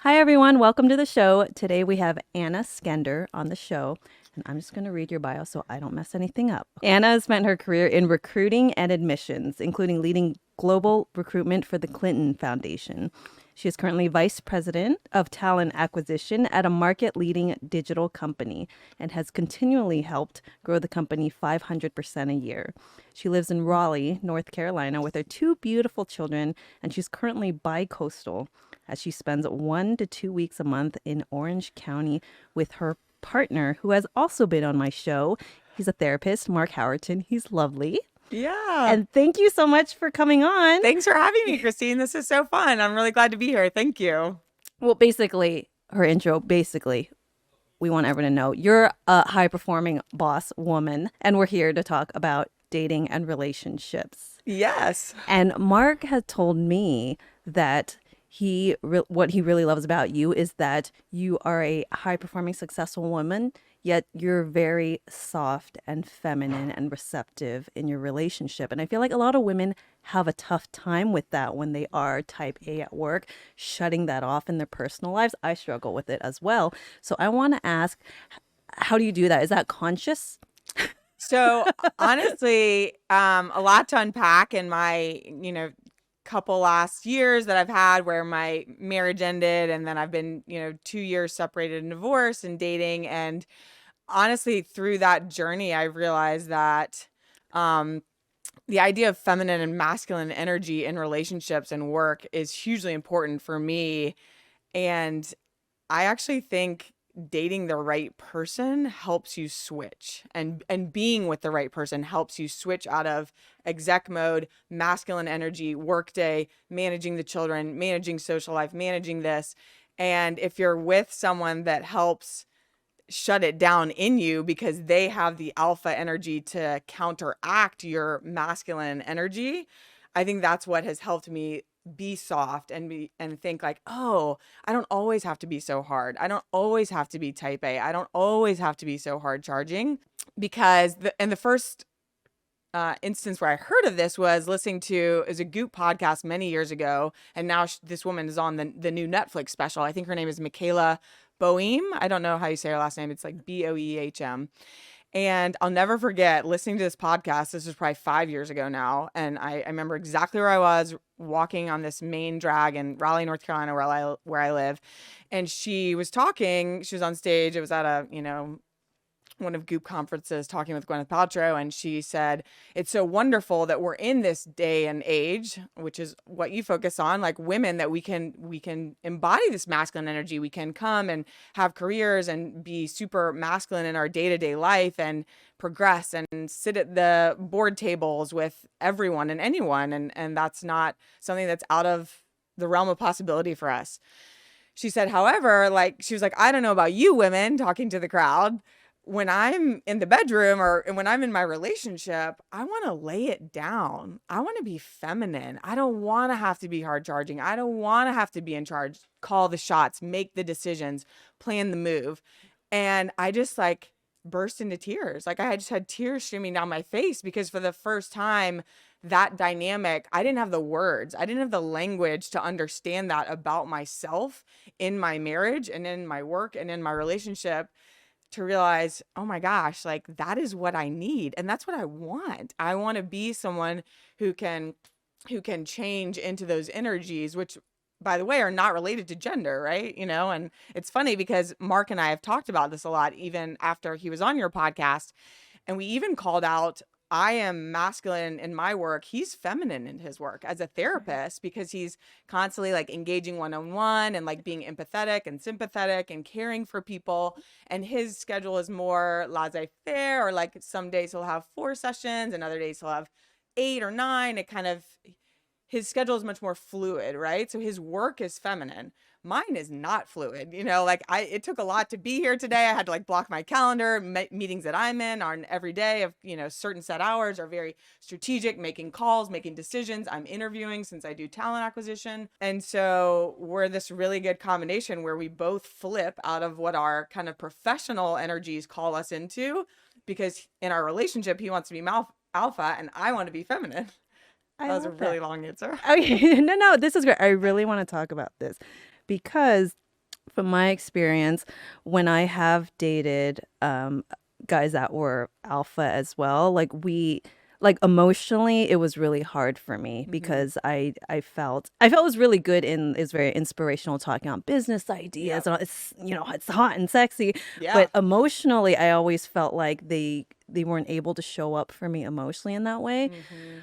Hi, everyone. Welcome to the show. Today we have Anna Skender on the show. And I'm just going to read your bio so I don't mess anything up. Anna has spent her career in recruiting and admissions, including leading global recruitment for the Clinton Foundation. She is currently vice president of talent acquisition at a market leading digital company and has continually helped grow the company 500% a year. She lives in Raleigh, North Carolina, with her two beautiful children, and she's currently bi-coastal as she spends 1 to 2 weeks a month in Orange County with her partner, who has also been on my show. He's a therapist, Mark Howerton. He's lovely. Yeah. And thank you so much for coming on. Thanks for having me, Christine. This is so fun. I'm really glad to be here. Thank you. Well, basically, her intro, we want everyone to know you're a high performing boss woman, and we're here to talk about dating and relationships. Yes. And Mark had told me that what he really loves about you is that you are a high performing successful woman, yet you're very soft and feminine and receptive in your relationship. And I feel like a lot of women have a tough time with that when they are type A at work, shutting that off in their personal lives. I struggle with it as well. So I want to ask, how do you do that? Is that conscious? So honestly, a lot to unpack in my, couple last years that I've had where my marriage ended, and then I've been, 2 years separated and divorced and dating. And honestly, through that journey, I realized that the idea of feminine and masculine energy in relationships and work is hugely important for me. And I actually think dating the right person helps you switch, and being with the right person helps you switch out of exec mode, masculine energy, workday, managing the children, managing social life, managing this. And if you're with someone that helps shut it down in you because they have the alpha energy to counteract your masculine energy, I think that's what has helped me be soft and think like, oh, I don't always have to be so hard. I don't always have to be type A. I don't always have to be so hard charging. Because the first instance where I heard of this was listening to is a Goop podcast many years ago, and now this woman is on the new Netflix special. I think her name is Michaela Boehm. I don't know how you say her last name. It's like Boehm. And I'll never forget listening to this podcast. This was probably 5 years ago now. And I remember exactly where I was walking on this main drag in Raleigh, North Carolina, where I live. And she was talking. She was on stage. It was at a, one of Goop conferences talking with Gwyneth Paltrow, and she said, it's so wonderful that we're in this day and age, which is what you focus on, like women, that we can embody this masculine energy. We can come and have careers and be super masculine in our day-to-day life and progress and sit at the board tables with everyone and anyone. And that's not something that's out of the realm of possibility for us. She said, however, she was like, I don't know about you women, talking to the crowd, when I'm in the bedroom or when I'm in my relationship, I want to lay it down. I want to be feminine. I don't want to have to be hard charging. I don't want to have to be in charge, call the shots, make the decisions, plan the move. And I just burst into tears. I just had tears streaming down my face because for the first time, that dynamic, I didn't have the words. I didn't have the language to understand that about myself in my marriage and in my work and in my relationship, to realize, oh my gosh, that is what I need. And that's what I want. I want to be someone who can change into those energies, which, by the way, are not related to gender, right? And it's funny because Mark and I have talked about this a lot, even after he was on your podcast. And we even called out, I am masculine in my work. He's feminine in his work as a therapist because he's constantly engaging one-on-one and being empathetic and sympathetic and caring for people. And his schedule is more laissez-faire, or some days he'll have 4 sessions and other days he'll have 8 or 9. His schedule is much more fluid, right? So his work is feminine. Mine is not fluid. It took a lot to be here today. I had to block my calendar. Meetings that I'm in are every day of, certain set hours, are very strategic, making calls, making decisions. I'm interviewing since I do talent acquisition. And so we're this really good combination where we both flip out of what our kind of professional energies call us into, because in our relationship, he wants to be alpha and I want to be feminine. That was a really long answer. Okay. No, this is great. I really want to talk about this because from my experience, when I have dated guys that were alpha as well, like emotionally it was really hard for me Mm-hmm. because I felt it was really good and it's very inspirational talking on business Yep. ideas and all, it's it's hot and sexy, Yeah. but emotionally I always felt like they weren't able to show up for me emotionally in that way. Mm-hmm.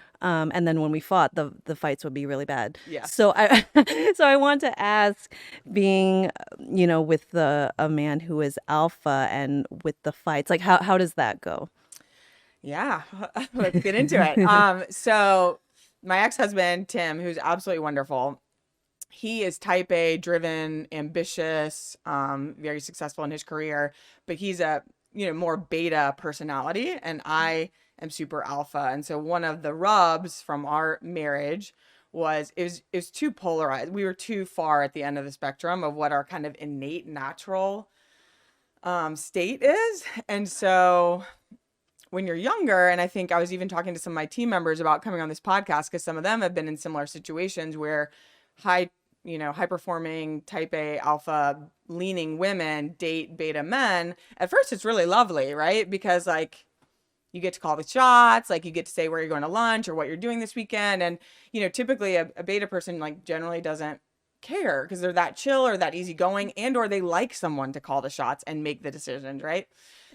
And then when we fought, the fights would be really bad. Yes. So I, so I want to ask, being, with a man who is alpha and with the fights, like how does that go? Yeah. Let's get into it. So my ex-husband, Tim, who's absolutely wonderful, he is type A, driven, ambitious, very successful in his career, but he's a, more beta personality, and I am super alpha. And so one of the rubs from our marriage was it was too polarized. We were too far at the end of the spectrum of what our kind of innate natural state is. And so when you're younger, and I think I was even talking to some of my team members about coming on this podcast because some of them have been in similar situations where high, high performing type A alpha leaning women date beta men. At first, it's really lovely, right? Because like you get to call the shots, like you get to say where you're going to lunch or what you're doing this weekend. And, typically a beta person like generally doesn't care because they're that chill or that easygoing, and or they like someone to call the shots and make the decisions, right?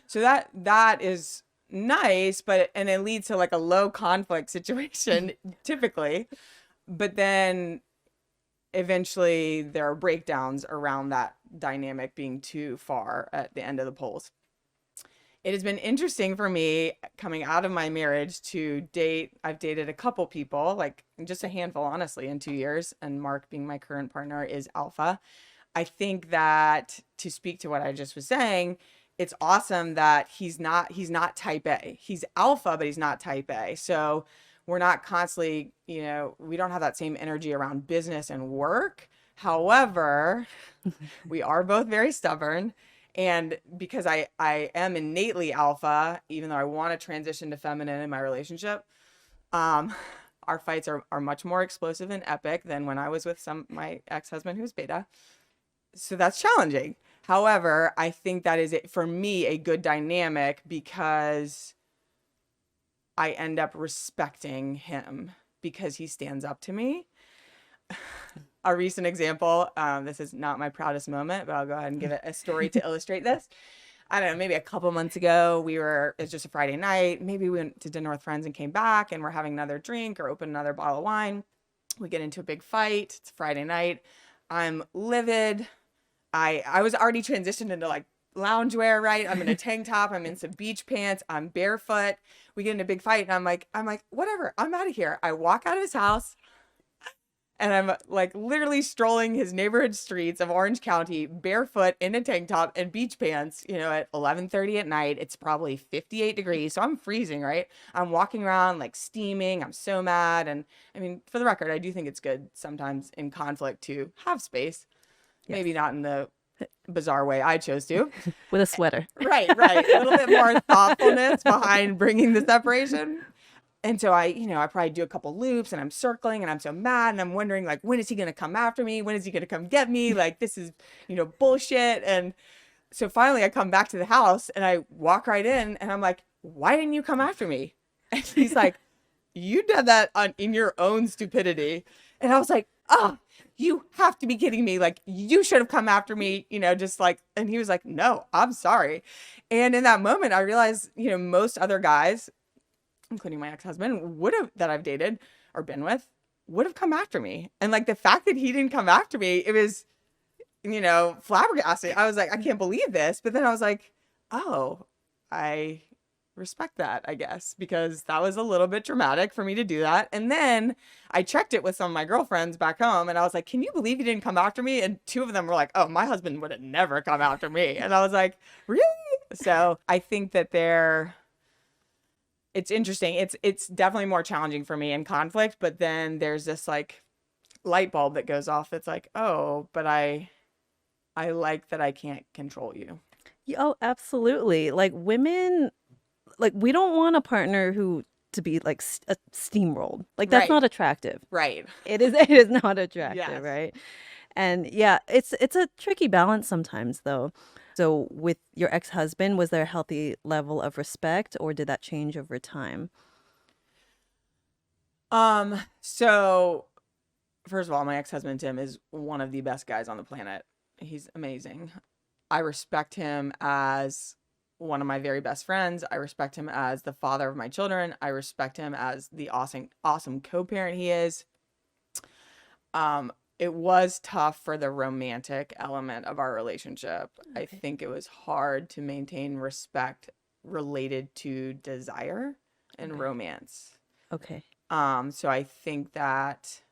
So that is nice, but and it leads to like a low conflict situation typically. But then eventually there are breakdowns around that dynamic being too far at the end of the poles. It has been interesting for me coming out of my marriage to date. I've dated a couple people, like just a handful, honestly, in 2 years. And Mark, being my current partner, is alpha. I think that to speak to what I just was saying, it's awesome that he's not type A. He's alpha, but he's not type A. So we're not constantly, we don't have that same energy around business and work. However, we are both very stubborn. And because I am innately alpha, even though I want to transition to feminine in my relationship, um, our fights are much more explosive and epic than when I was with my ex-husband who's beta. So that's challenging. However, I think that is for me a good dynamic because I end up respecting him because he stands up to me. A recent example, this is not my proudest moment, but I'll go ahead and give it a story to illustrate this. I don't know, maybe a couple months ago, it was just a Friday night. Maybe we went to dinner with friends and came back and we're having another drink or open another bottle of wine. We get into a big fight. It's Friday night. I'm livid. I was already transitioned into like loungewear, right? I'm in a tank top. I'm in some beach pants. I'm barefoot. We get in a big fight, and I'm like, whatever. I'm out of here. I walk out of his house, and I'm like literally strolling his neighborhood streets of Orange County, barefoot in a tank top and beach pants. At 11:30 at night. It's probably 58 degrees, so I'm freezing, right? I'm walking around like steaming. I'm so mad, and I mean, for the record, I do think it's good sometimes in conflict to have space. Yes. Maybe not in the bizarre way I chose to. With a sweater. Right, right. A little bit more thoughtfulness behind bringing the separation. And so I probably do a couple loops and I'm circling and I'm so mad and I'm wondering like, when is he going to come after me? When is he going to come get me? Like, this is, bullshit. And so finally I come back to the house and I walk right in and I'm like, why didn't you come after me? And he's like, you did that in your own stupidity. And I was like, oh, you have to be kidding me. Like, you should have come after me, just like, and he was like, no, I'm sorry. And in that moment, I realized, most other guys, including my ex-husband, that I've dated or been with, would have come after me. And like the fact that he didn't come after me, it was, flabbergasting. I was like, I can't believe this. But then I was like, oh, I respect that, I guess, because that was a little bit dramatic for me to do that. And then I checked it with some of my girlfriends back home and I was like, can you believe you didn't come after me? And two of them were like, oh, my husband would have never come after me. And I was like, really? So I think that it's interesting. It's definitely more challenging for me in conflict, but then there's this like light bulb that goes off that's like, oh, but I like that I can't control you. Oh, absolutely. Like women, like we don't want a partner who to be like steamrolled. Like that's Right. not attractive. Right. It is. It is not attractive, Yes. right? And yeah, it's a tricky balance sometimes though. So with your ex-husband, was there a healthy level of respect or did that change over time? So first of all, my ex-husband Tim is one of the best guys on the planet. He's amazing. I respect him as one of my very best friends. I respect him as the father of my children. I respect him as the awesome co-parent he is. Um, it was tough for the romantic element of our relationship. I Okay. think it was hard to maintain respect related to desire and Okay. romance. Okay. So I think that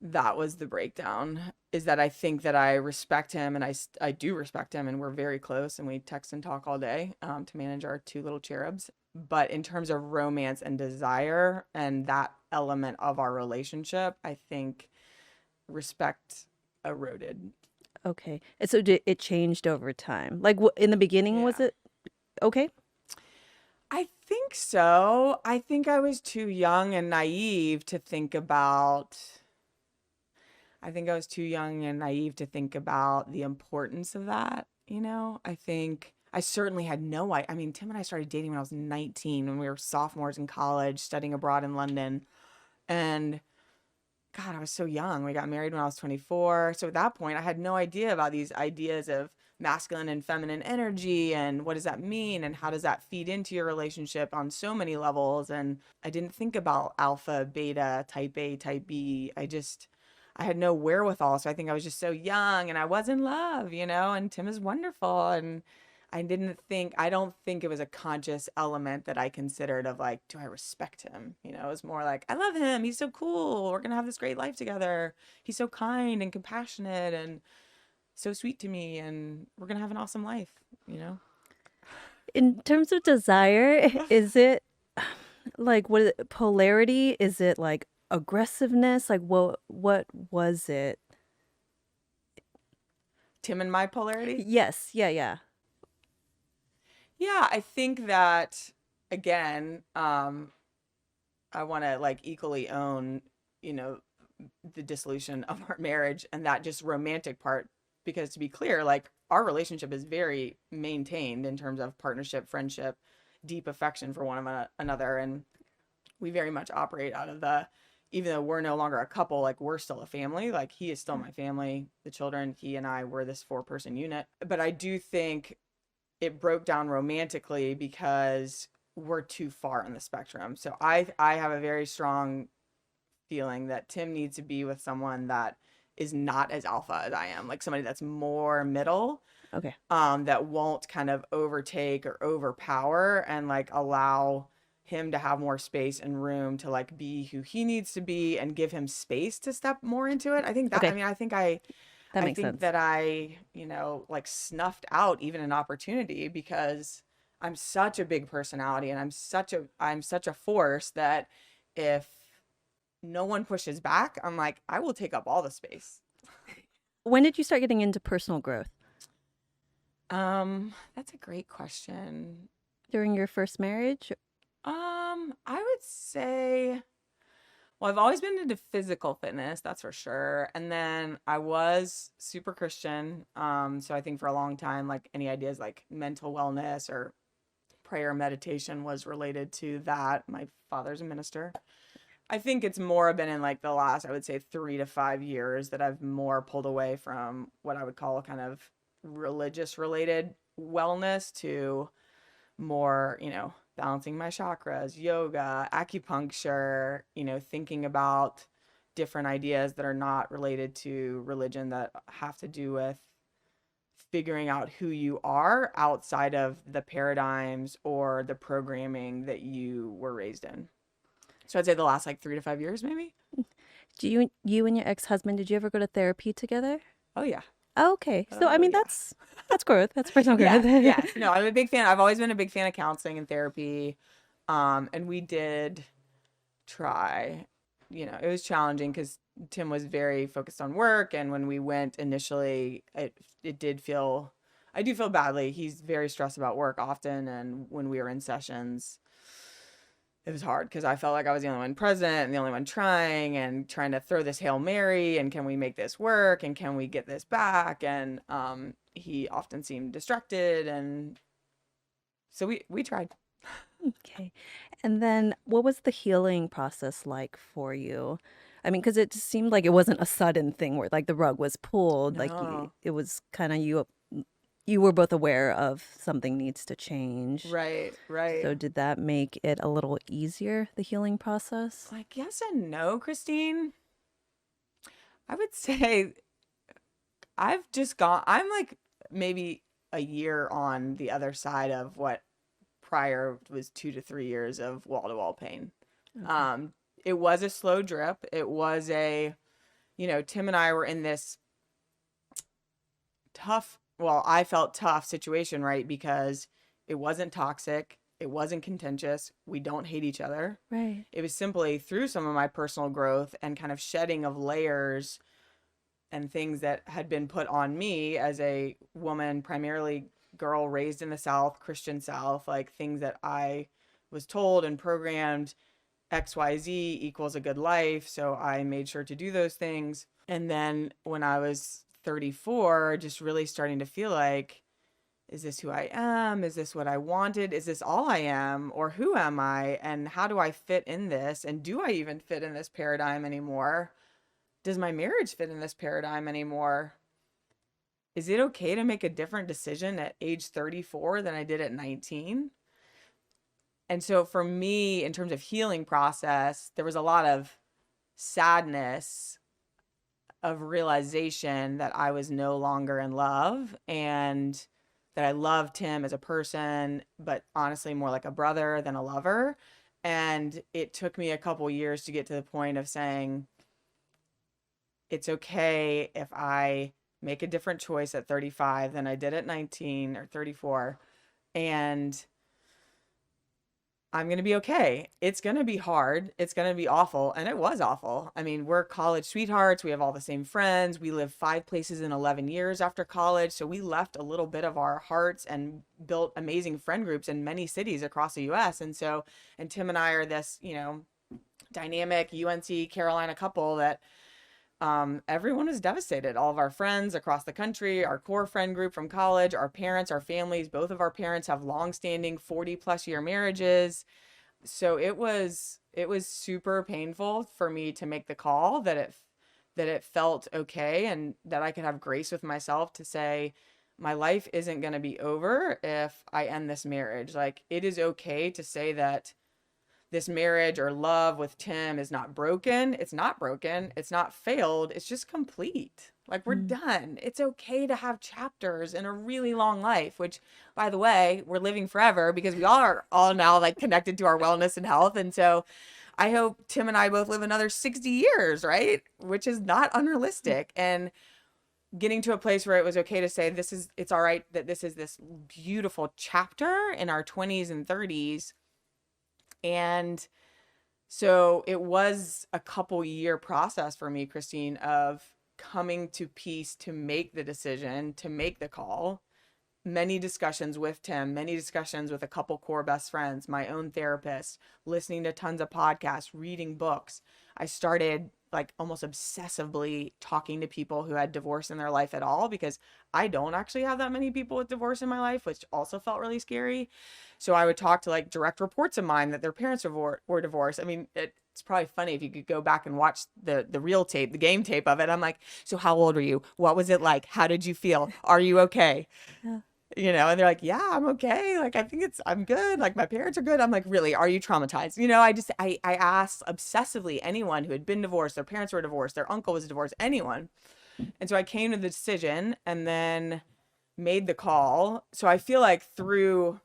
that was the breakdown, is that I think that I respect him, and I do respect him, and we're very close and we text and talk all day, to manage our two little cherubs. But in terms of romance and desire and that element of our relationship, I think respect eroded. Okay. And so it changed over time. Like in the beginning, was Yeah. it okay? I think so. I think I was too young and naive to think about I think I was too young and naive to think about the importance of that, you know? I think I certainly had no I mean, Tim and I started dating when I was 19, when we were sophomores in college, studying abroad in London. And God, I was so young. We got married when I was 24. So at that point, I had no idea about these ideas of masculine and feminine energy and what does that mean and how does that feed into your relationship on so many levels. And I didn't think about alpha, beta, type A, type B. I had no wherewithal. So I think I was just so young and I was in love, you know, and Tim is wonderful. And I don't think it was a conscious element that I considered of like, do I respect him? You know, it was more like, I love him. He's so cool. We're going to have this great life together. He's so kind and compassionate and so sweet to me. And we're going to have an awesome life, you know? In terms of desire, is it like what is it, polarity? Is it like aggressiveness? Like what was it? Tim and my polarity. Yes, yeah, yeah. Yeah, I think that, again, I want to like equally own, you know, the dissolution of our marriage and that just romantic part. Because to be clear, like our relationship is very maintained in terms of partnership, friendship, deep affection for another. And we very much operate out of even though we're no longer a couple, like we're still a family. Like he is still my family, the children, he and I were this 4-person unit. But I do think it broke down romantically because we're too far on the spectrum. So I have a very strong feeling that Tim needs to be with someone that is not as alpha as I am, like somebody that's more middle, Okay. that won't kind of overtake or overpower and like allow him to have more space and room to like be who he needs to be and give him space to step more into it. I think that, I Okay. mean, That I makes think sense. that I, you know, like snuffed out even an opportunity because I'm such a big personality and I'm such a force that if no one pushes back, I'm like, I will take up all the space. When did you start getting into personal growth? That's a great question. During your first marriage? I would say, well, I've always been into physical fitness, that's for sure. And then I was super Christian. So I think for a long time, like any ideas like mental wellness or prayer meditation was related to that. My father's a minister. I think it's more been in like the last, I would say 3 to 5 years that I've more pulled away from what I would call kind of religious related wellness to more, you know, balancing my chakras, yoga, acupuncture, you know, thinking about different ideas that are not related to religion that have to do with figuring out who you are outside of the paradigms or the programming that you were raised in. So I'd say the last like 3 to 5 years, maybe. Do you and your ex-husband, did you ever go to therapy together? Oh yeah. Oh, okay. So I Oh mean yeah. that's growth. That's personal Yes, growth. yes. No, I'm a big fan. I've always been a big fan of counseling and therapy. And we did try, you know, it was challenging because Tim was very focused on work. And when we went initially, it did feel, I do feel badly. He's very stressed about work often. And when we were in sessions, it was hard because I felt like I was the only one present and the only one trying and trying to throw this Hail Mary and can we make this work and can we get this back? And he often seemed distracted, and so we tried. Okay. And then what was the healing process like for you? I mean, because it just seemed like it wasn't a sudden thing where like the rug was pulled, No. it was kind of you were both aware of something needs to change. Right, right. So did that make it a little easier, the healing process? Like yes and no, Christine. I would say I'm like maybe a year on the other side of what prior was 2 to 3 years of wall to wall pain. Okay. Um, it was a slow drip. It was Tim and I were in this I felt tough situation, right? Because it wasn't toxic. It wasn't contentious. We don't hate each other. Right. It was simply through some of my personal growth and kind of shedding of layers and things that had been put on me as a woman, primarily girl raised in the South, Christian South, like things that I was told and programmed XYZ equals a good life. So I made sure to do those things. And then when I was 34, just really starting to feel like, is this who I am? Is this what I wanted? Is this all I am? Or who am I? And how do I fit in this? And do I even fit in this paradigm anymore? Does my marriage fit in this paradigm anymore? Is it okay to make a different decision at age 34 than I did at 19? And so for me, in terms of healing process, there was a lot of sadness of realization that I was no longer in love and that I loved him as a person, but honestly more like a brother than a lover. And it took me a couple years to get to the point of saying, it's okay if I make a different choice at 35 than I did at 19 or 34. And I'm going to be okay. It's going to be hard. It's going to be awful. And it was awful. I mean, we're college sweethearts. We have all the same friends. We lived 5 places in 11 years after college. So we left a little bit of our hearts and built amazing friend groups in many cities across the US. And Tim and I are this, dynamic UNC Carolina couple that everyone was devastated. All of our friends across the country, our core friend group from college, our parents, our families, both of our parents have long-standing 40-plus year marriages. So it was super painful for me to make the call that it felt okay and that I could have grace with myself to say my life isn't going to be over if I end this marriage. Like it is okay to say that this marriage or love with Tim is not broken. It's not broken. It's not failed. It's just complete. Like we're Mm. done. It's okay to have chapters in a really long life, which by the way, we're living forever because we are all now like connected to our wellness and health. And so I hope Tim and I both live another 60 years, right? Which is not unrealistic. And getting to a place where it was okay to say it's all right that this is this beautiful chapter in our 20s and 30s. And so it was a couple year process for me, Christine, of coming to peace to make the decision, to make the call. Many discussions with Tim, many discussions with a couple core best friends, my own therapist, listening to tons of podcasts, reading books. I started like almost obsessively talking to people who had divorce in their life at all because I don't actually have that many people with divorce in my life, which also felt really scary. So I would talk to like direct reports of mine that their parents were divorced. I mean, it's probably funny if you could go back and watch the real tape, the game tape of it. I'm like, so how old were you? What was it like? How did you feel? Are you okay? Yeah. And they're like, yeah, I'm okay. Like, I'm good. Like, my parents are good. I'm like, really, are you traumatized? I asked obsessively anyone who had been divorced, their parents were divorced, their uncle was divorced, anyone. And so I came to the decision and then made the call. So I feel like through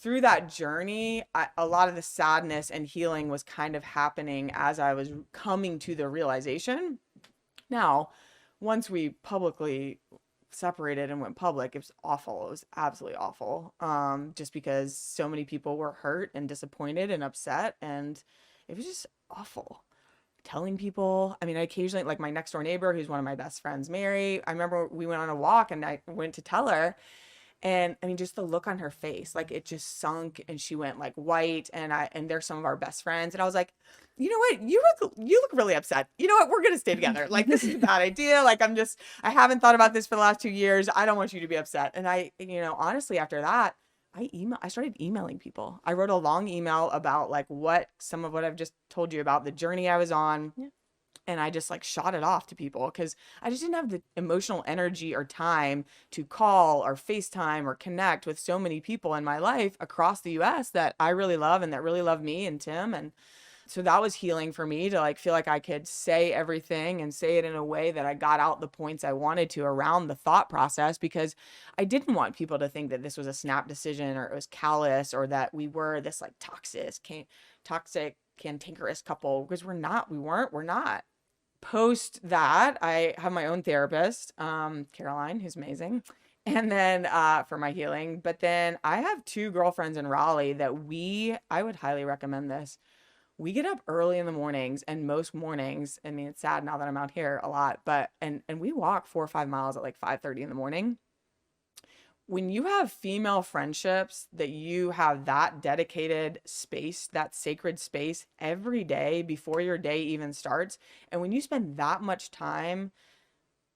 that journey, a lot of the sadness and healing was kind of happening as I was coming to the realization. Now, once we publicly separated and went public, it was awful. It was absolutely awful. Just because so many people were hurt and disappointed and upset, and it was just awful. Telling people, I mean, I occasionally, like my next door neighbor, who's one of my best friends, Mary, I remember we went on a walk and I went to tell her, And I mean, just the look on her face, like it just sunk and she went like white. And they're some of our best friends. And I was like, you know what? You look really upset. You know what? We're going to stay together. Like, this is a bad idea. Like, I haven't thought about this for the last 2 years. I don't want you to be upset. And honestly, after that, I started emailing people. I wrote a long email about like some of what I've just told you about, the journey I was on. Yeah. And I just like shot it off to people because I just didn't have the emotional energy or time to call or FaceTime or connect with so many people in my life across the US that I really love and that really love me and Tim. And so that was healing for me to like feel like I could say everything and say it in a way that I got out the points I wanted to around the thought process, because I didn't want people to think that this was a snap decision or it was callous or that we were this like toxic, cantankerous couple, because we're not. Post that, I have my own therapist, Caroline, who's amazing. And then for my healing. But then I have two girlfriends in Raleigh that I would highly recommend this. We get up early in the mornings, and most mornings, I mean, it's sad now that I'm out here a lot, but and we walk 4 or 5 miles at like 5:30 in the morning. When you have female friendships that you have that dedicated space, that sacred space every day before your day even starts, and when you spend that much time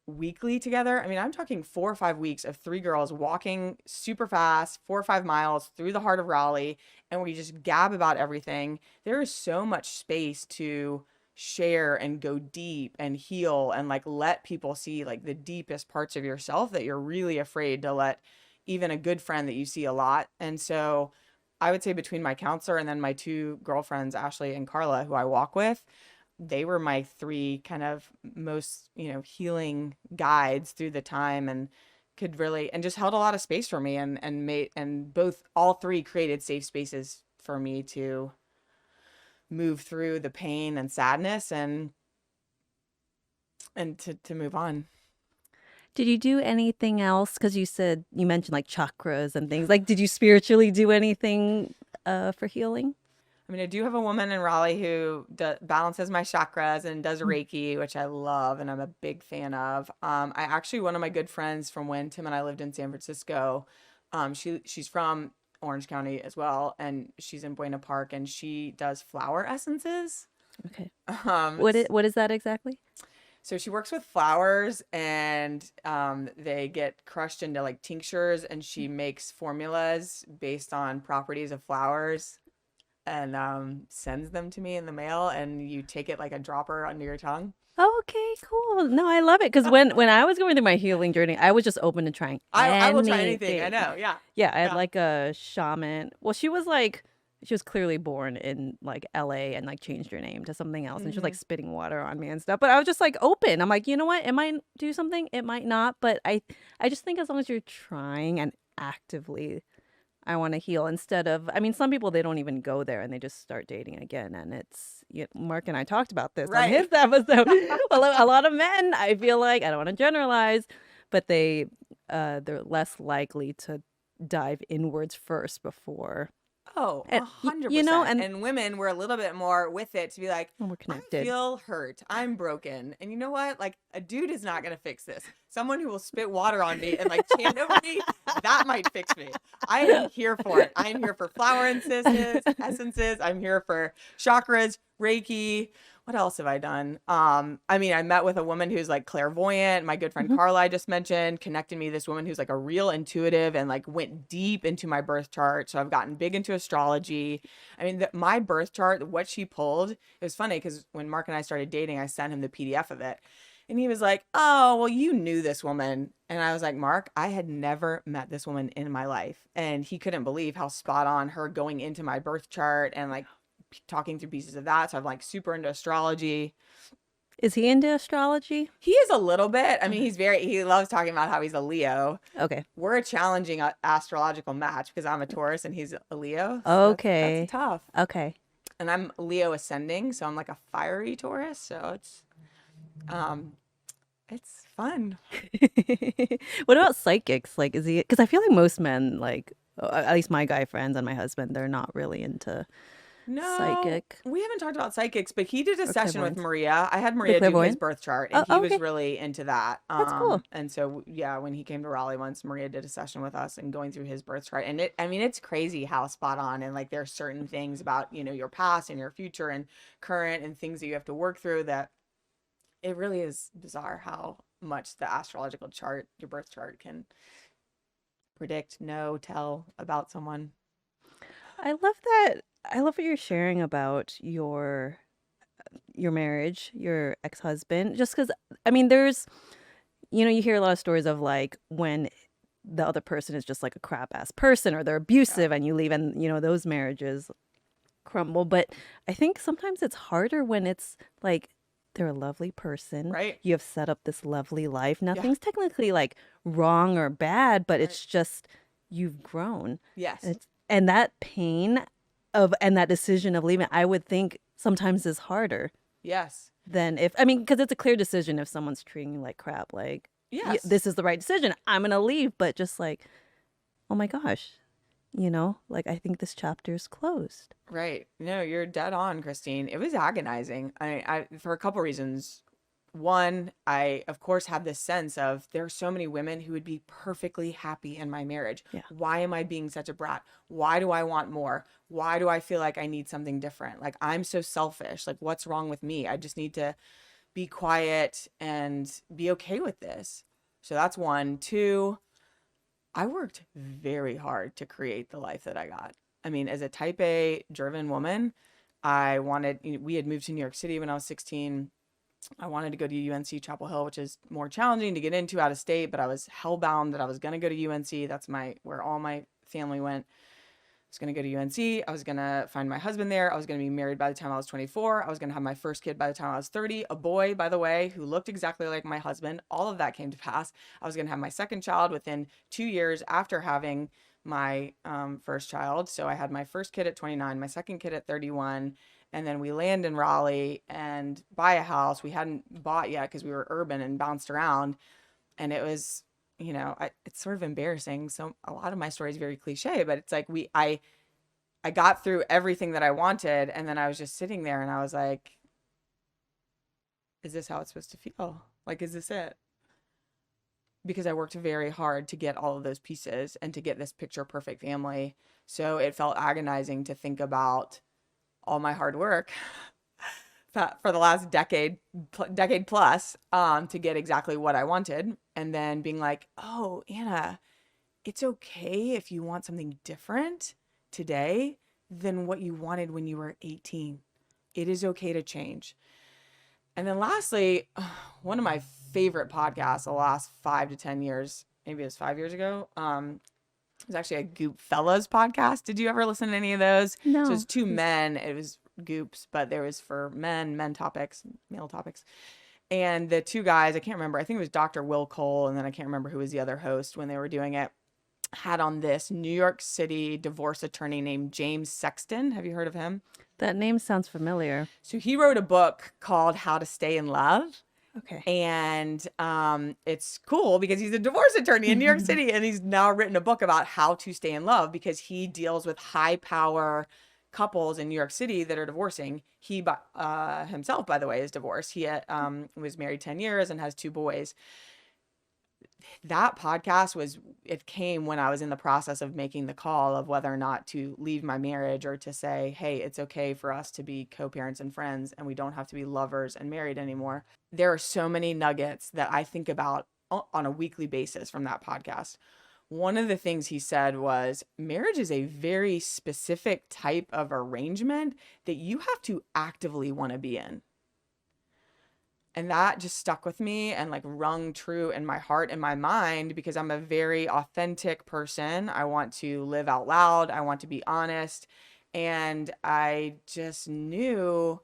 weekly together, I mean, I'm talking 4 or 5 weeks of three girls walking super fast, 4 or 5 miles through the heart of Raleigh, and we just gab about everything. There is so much space to share and go deep and heal and like let people see like the deepest parts of yourself that you're really afraid to let even a good friend that you see a lot. And so I would say between my counselor and then my two girlfriends, Ashley and Carla, who I walk with, they were my three kind of most, healing guides through the time, and could really, and just held a lot of space for me, and made, and all three created safe spaces for me to move through the pain and sadness and to move on. Did you do anything else? Because you mentioned like chakras and things. Like, did you spiritually do anything for healing? I mean, I do have a woman in Raleigh who balances my chakras and does Reiki, which I love and I'm a big fan of. One of my good friends from when Tim and I lived in San Francisco, she's from Orange County as well, and she's in Buena Park, and she does flower essences. Okay. What is that exactly? So she works with flowers, and they get crushed into like tinctures, and she makes formulas based on properties of flowers and sends them to me in the mail, and you take it like a dropper under your tongue. Oh, okay, cool. No, I love it because when I was going through my healing journey, I was just open to trying I will try anything. I know. Yeah. Yeah, I had like a shaman. Well, she was clearly born in like LA and like changed her name to something else, and she was like spitting water on me and stuff. But I was just like open. I'm like, you know what? It might do something. It might not. But I just think as long as you're trying and actively, I want to heal instead of, I mean, some people, they don't even go there and they just start dating again. And Mark and I talked about this on his episode. A lot of men, I feel like, I don't want to generalize, but they're less likely to dive inwards first before. Oh, 100%. And women were a little bit more with it to be like, we're connected. I feel hurt. I'm broken. And you know what? Like, a dude is not going to fix this. Someone who will spit water on me and like chant over me, that might fix me. I am here for it. I am here for flower essences. I'm here for chakras, Reiki. What else have I done? I mean, I met with a woman who's like clairvoyant. My good friend Carla, I just mentioned, connected me to this woman who's like a real intuitive and like went deep into my birth chart. So I've gotten big into astrology. I mean, my birth chart, what she pulled, it was funny because when Mark and I started dating, I sent him the PDF of it. And he was like, oh, well, you knew this woman. And I was like, Mark, I had never met this woman in my life. And he couldn't believe how spot on her going into my birth chart and like talking through pieces of that. So I'm like super into astrology. Is he into astrology? He is a little bit. I mean, he loves talking about how he's a Leo. Okay. We're a challenging astrological match because I'm a Taurus and he's a Leo. So okay. That's tough. Okay. And I'm Leo ascending, so I'm like a fiery Taurus. So it's fun. What about psychics? Like, is he? Because I feel like most men, like at least my guy friends and my husband, they're not really into No, psychic we haven't talked about psychics, but he did a or session with clairvoyant? Maria. I had The Maria do his clairvoyant? birth chart, Oh, and he was okay. really into that. That's cool. And so yeah, when he came to Raleigh once, Maria did a session with us and going through his birth chart. And I mean, it's crazy how spot on. And like, there are certain things about, your past and your future and current and things that you have to work through that it really is bizarre how much the astrological chart, your birth chart, can predict, know, tell about someone. I love that. I love what you're sharing about your marriage, your ex-husband. Just because, I mean, there's, you hear a lot of stories of like when the other person is just like a crap ass person or they're Yeah. abusive and you leave and, those marriages crumble. But I think sometimes it's harder when it's like they're a lovely person. Right. You have set up this lovely life. Yeah. Nothing's technically like wrong or bad, but Right. it's just you've grown. Yes. And that pain and that decision of leaving, I would think sometimes is harder Yes. than if, I mean, because it's a clear decision if someone's treating you like crap, like, Yes. this is the right decision. I'm going to leave. But just like, oh my gosh, like I think this chapter is closed. Right. No, you're dead on, Christine. It was agonizing. I for a couple reasons. One, I of course had this sense of there are so many women who would be perfectly happy in my marriage. Yeah. Why am I being such a brat? Why do I want more? Why do I feel like I need something different? Like, I'm so selfish. Like, what's wrong with me? I just need to be quiet and be okay with this. So that's one. Two, I worked very hard to create the life that I got. I mean, as a type A driven woman, we had moved to New York City when I was 16. I wanted to go to UNC Chapel Hill, which is more challenging to get into out of state, but I was hellbound that I was going to go to UNC. That's where all my family went. I was going to go to UNC. I was going to find my husband there. I was going to be married by the time I was 24. I was going to have my first kid by the time I was 30. A boy, by the way, who looked exactly like my husband. All of that came to pass. I was going to have my second child within 2 years after having my first child. So I had my first kid at 29, my second kid at 31. And then we land in Raleigh and buy a house. We hadn't bought yet because we were urban and bounced around. And it was, it's sort of embarrassing. So a lot of my story is very cliche, but it's like I got through everything that I wanted, and then I was just sitting there, and I was like, is this how it's supposed to feel? Like, is this it? Because I worked very hard to get all of those pieces and to get this picture perfect family. So it felt agonizing to think about all my hard work for the last decade plus, to get exactly what I wanted. And then being like, oh, Anna, it's okay if you want something different today than what you wanted when you were 18. It is okay to change. And then lastly, one of my favorite podcasts the last 5 to 10 years, maybe it was 5 years ago, it was actually a Goop Fellas podcast. Did you ever listen to any of those? No. So it's two men. It was Goops, but there was for men topics, male topics. And the two guys, I can't remember. I think it was Dr. Will Cole, and then I can't remember who was the other host when they were doing it. Had on this New York City divorce attorney named James Sexton. Have you heard of him? That name sounds familiar. So he wrote a book called How to Stay in Love. Okay. And it's cool because he's a divorce attorney in New York City, and he's now written a book about how to stay in love because he deals with high power couples in New York City that are divorcing. He himself, by the way, is divorced. He was married 10 years and has 2 boys. That podcast it came when I was in the process of making the call of whether or not to leave my marriage or to say, hey, it's okay for us to be co-parents and friends and we don't have to be lovers and married anymore. There are so many nuggets that I think about on a weekly basis from that podcast. One of the things he said was marriage is a very specific type of arrangement that you have to actively want to be in. And that just stuck with me and like rung true in my heart and my mind because I'm a very authentic person. I want to live out loud. I want to be honest. And I just knew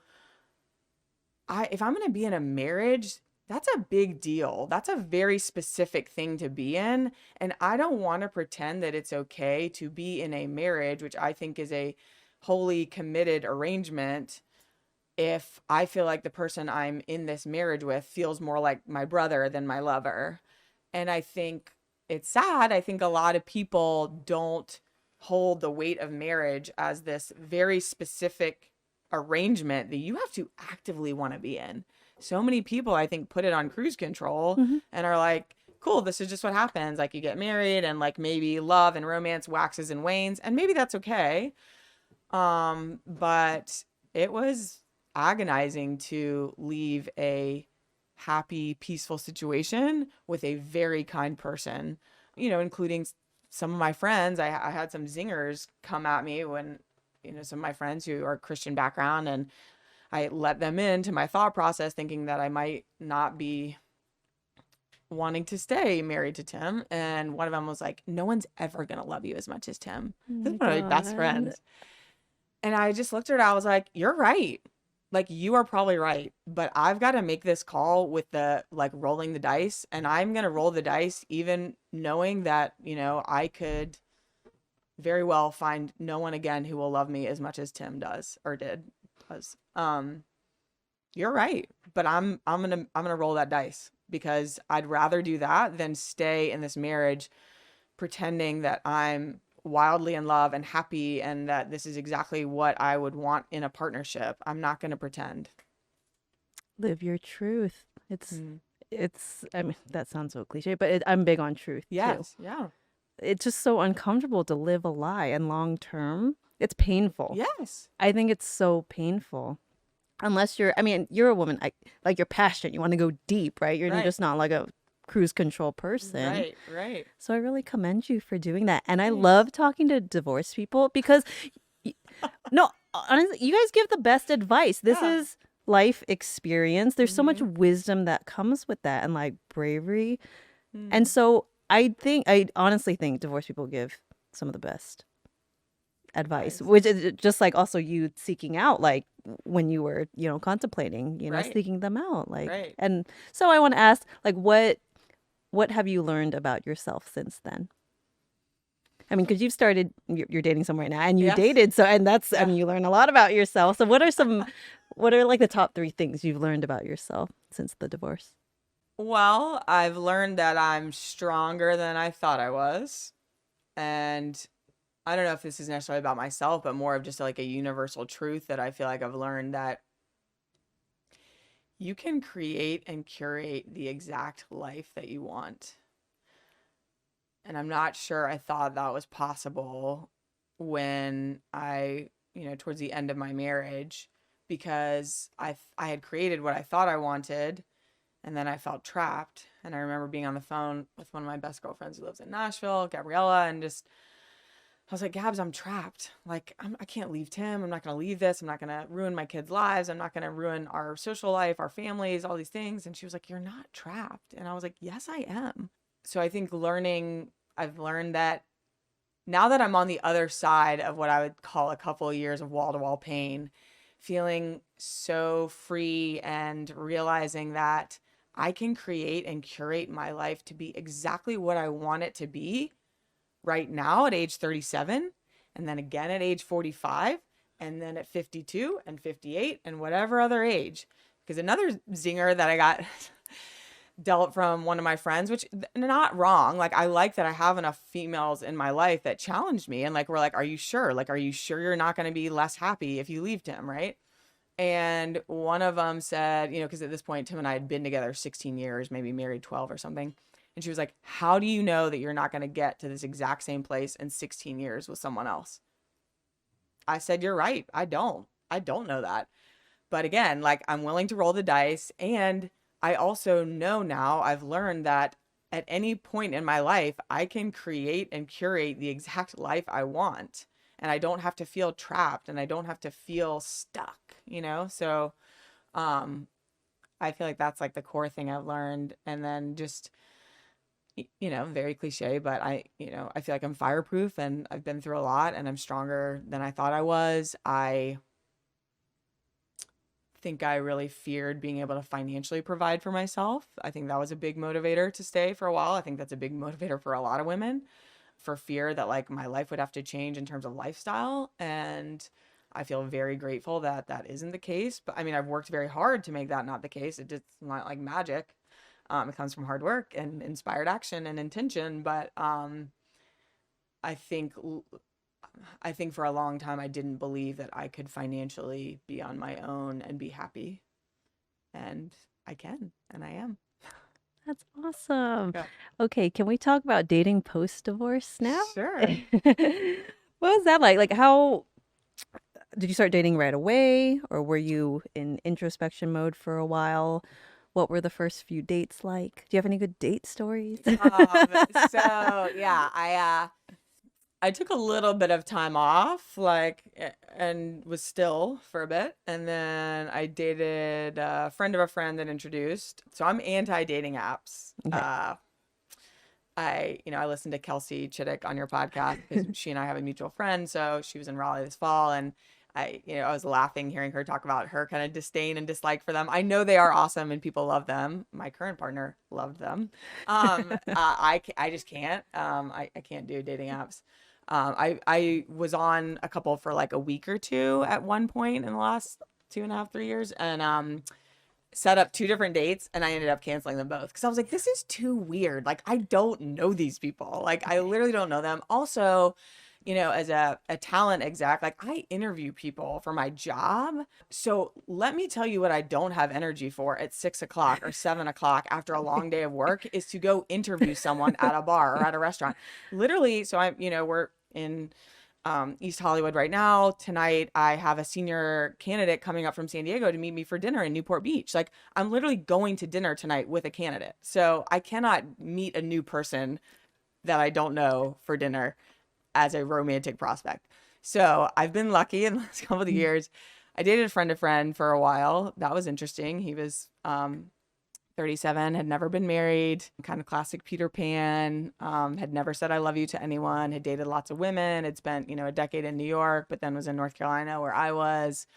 if I'm going to be in a marriage, that's a big deal. That's a very specific thing to be in. And I don't want to pretend that it's okay to be in a marriage, which I think is a wholly committed arrangement, if I feel like the person I'm in this marriage with feels more like my brother than my lover. And I think it's sad. I think a lot of people don't hold the weight of marriage as this very specific arrangement that you have to actively want to be in. So many people, I think, put it on cruise control Mm-hmm. and are like, cool, this is just what happens. Like, you get married and like maybe love and romance waxes and wanes, and maybe that's okay. But it was agonizing to leave a happy, peaceful situation with a very kind person, including some of my friends. I had some zingers come at me when, some of my friends who are Christian background, and I let them into my thought process thinking that I might not be wanting to stay married to Tim. And one of them was like, no one's ever going to love you as much as Tim. Oh This my is one of my best God. friends. And I just looked at her. I was like, you're right. Like, you are probably right. But I've got to make this call with the like rolling the dice. And I'm going to roll the dice, even knowing that, I could very well find no one again who will love me as much as Tim does or does. You're right. But I'm gonna roll that dice because I'd rather do that than stay in this marriage pretending that I'm wildly in love and happy and that this is exactly what I would want in a partnership. I'm not going to pretend. Live your truth. Mm. I mean, that sounds so cliche, but I'm big on truth too. Yes. Yeah. It's just so uncomfortable to live a lie, and long term, it's painful. Yes. I think it's so painful. Unless I mean, you're a woman, like you're passionate, you want to go deep, right? You're Right. just not like a cruise control person. Right. Right. So I really commend you for doing that. And I love talking to divorced people because, no, honestly, you guys give the best advice. This Yeah. is life experience. There's so much wisdom that comes with that and like bravery. And so I honestly think divorced people give some of the best advice, which is just like also you seeking out, like when you were, contemplating, Right. seeking them out. Like, Right. and so I want to ask, like, what have you learned about yourself since then? I mean, because you're dating someone right now, and you Yes. dated, so, and that's, I Yeah. mean, you learn a lot about yourself. So what are like the top 3 things you've learned about yourself since the divorce? Well, I've learned that I'm stronger than I thought I was. And I don't know if this is necessarily about myself, but more of just like a universal truth that I feel like I've learned, that you can create and curate the exact life that you want. And I'm not sure I thought that was possible when towards the end of my marriage, because I had created what I thought I wanted, and then I felt trapped. And I remember being on the phone with one of my best girlfriends who lives in Nashville, Gabriella, and just I was like, Gabs, I'm trapped. Like, I can't leave Tim. I'm not going to leave this. I'm not going to ruin my kids' lives. I'm not going to ruin our social life, our families, all these things. And she was like, you're not trapped. And I was like, yes, I am. So I think I've learned that now that I'm on the other side of what I would call a couple of years of wall to wall pain, feeling so free and realizing that I can create and curate my life to be exactly what I want it to be right now at age 37, and then again at age 45, and then at 52 and 58 and whatever other age. Because another zinger that I got dealt from one of my friends, which not wrong. Like, I like that I have enough females in my life that challenged me and like we're like, are you sure? Like, are you sure you're not going to be less happy if you leave Tim, right? And one of them said, because at this point Tim and I had been together 16 years, maybe married 12 or something. And she was like, how do you know that you're not going to get to this exact same place in 16 years with someone else? I said, you're right. I don't know that. But again, like, I'm willing to roll the dice. And I also know now, I've learned that at any point in my life, I can create and curate the exact life I want. And I don't have to feel trapped and I don't have to feel stuck. So I feel like that's like the core thing I've learned. And then just, very cliche, but I feel like I'm fireproof and I've been through a lot and I'm stronger than I thought I was. I think I really feared being able to financially provide for myself. I think that was a big motivator to stay for a while. I think that's a big motivator for a lot of women, for fear that like my life would have to change in terms of lifestyle. And I feel very grateful that that isn't the case. But I mean, I've worked very hard to make that not the case. It's not like magic. It comes from hard work and inspired action and intention. But I think I think for a long time I didn't believe that I could financially be on my own and be happy. And I can, and I am. That's awesome. Yeah. Okay, can we talk about dating post-divorce now? Sure. What was that like? Like, how did you start dating right away, or were you in introspection mode for a while? What were the first few dates like? Do you have any good date stories? So yeah, I took a little bit of time off, like, and was still for a bit. And then I dated a friend of a friend that introduced. So I'm anti-dating apps. Okay. I listened to Kelsey Chittick on your podcast because she and I have a mutual friend. So she was in Raleigh this fall, and I was laughing hearing her talk about her kind of disdain and dislike for them. I know they are awesome and people love them. My current partner loved them. I just can't. I can't do dating apps. I was on a couple for like a week or two at one point in the last 2.5, 3 years, and set up 2 different dates, and I ended up canceling them both because I was like, this is too weird. Like, I don't know these people. Like, I literally don't know them. Also, as a talent exec, like, I interview people for my job. So let me tell you what I don't have energy for at 6 o'clock or 7 o'clock after a long day of work is to go interview someone at a bar or at a restaurant. Literally, so we're in East Hollywood right now. Tonight, I have a senior candidate coming up from San Diego to meet me for dinner in Newport Beach. Like, I'm literally going to dinner tonight with a candidate. So I cannot meet a new person that I don't know for dinner as a romantic prospect. So I've been lucky in the last couple of years. I dated a friend for a while. That was interesting. He was 37, had never been married, kind of classic Peter Pan, had never said I love you to anyone, had dated lots of women, had spent, a decade in New York, but then was in North Carolina where I was,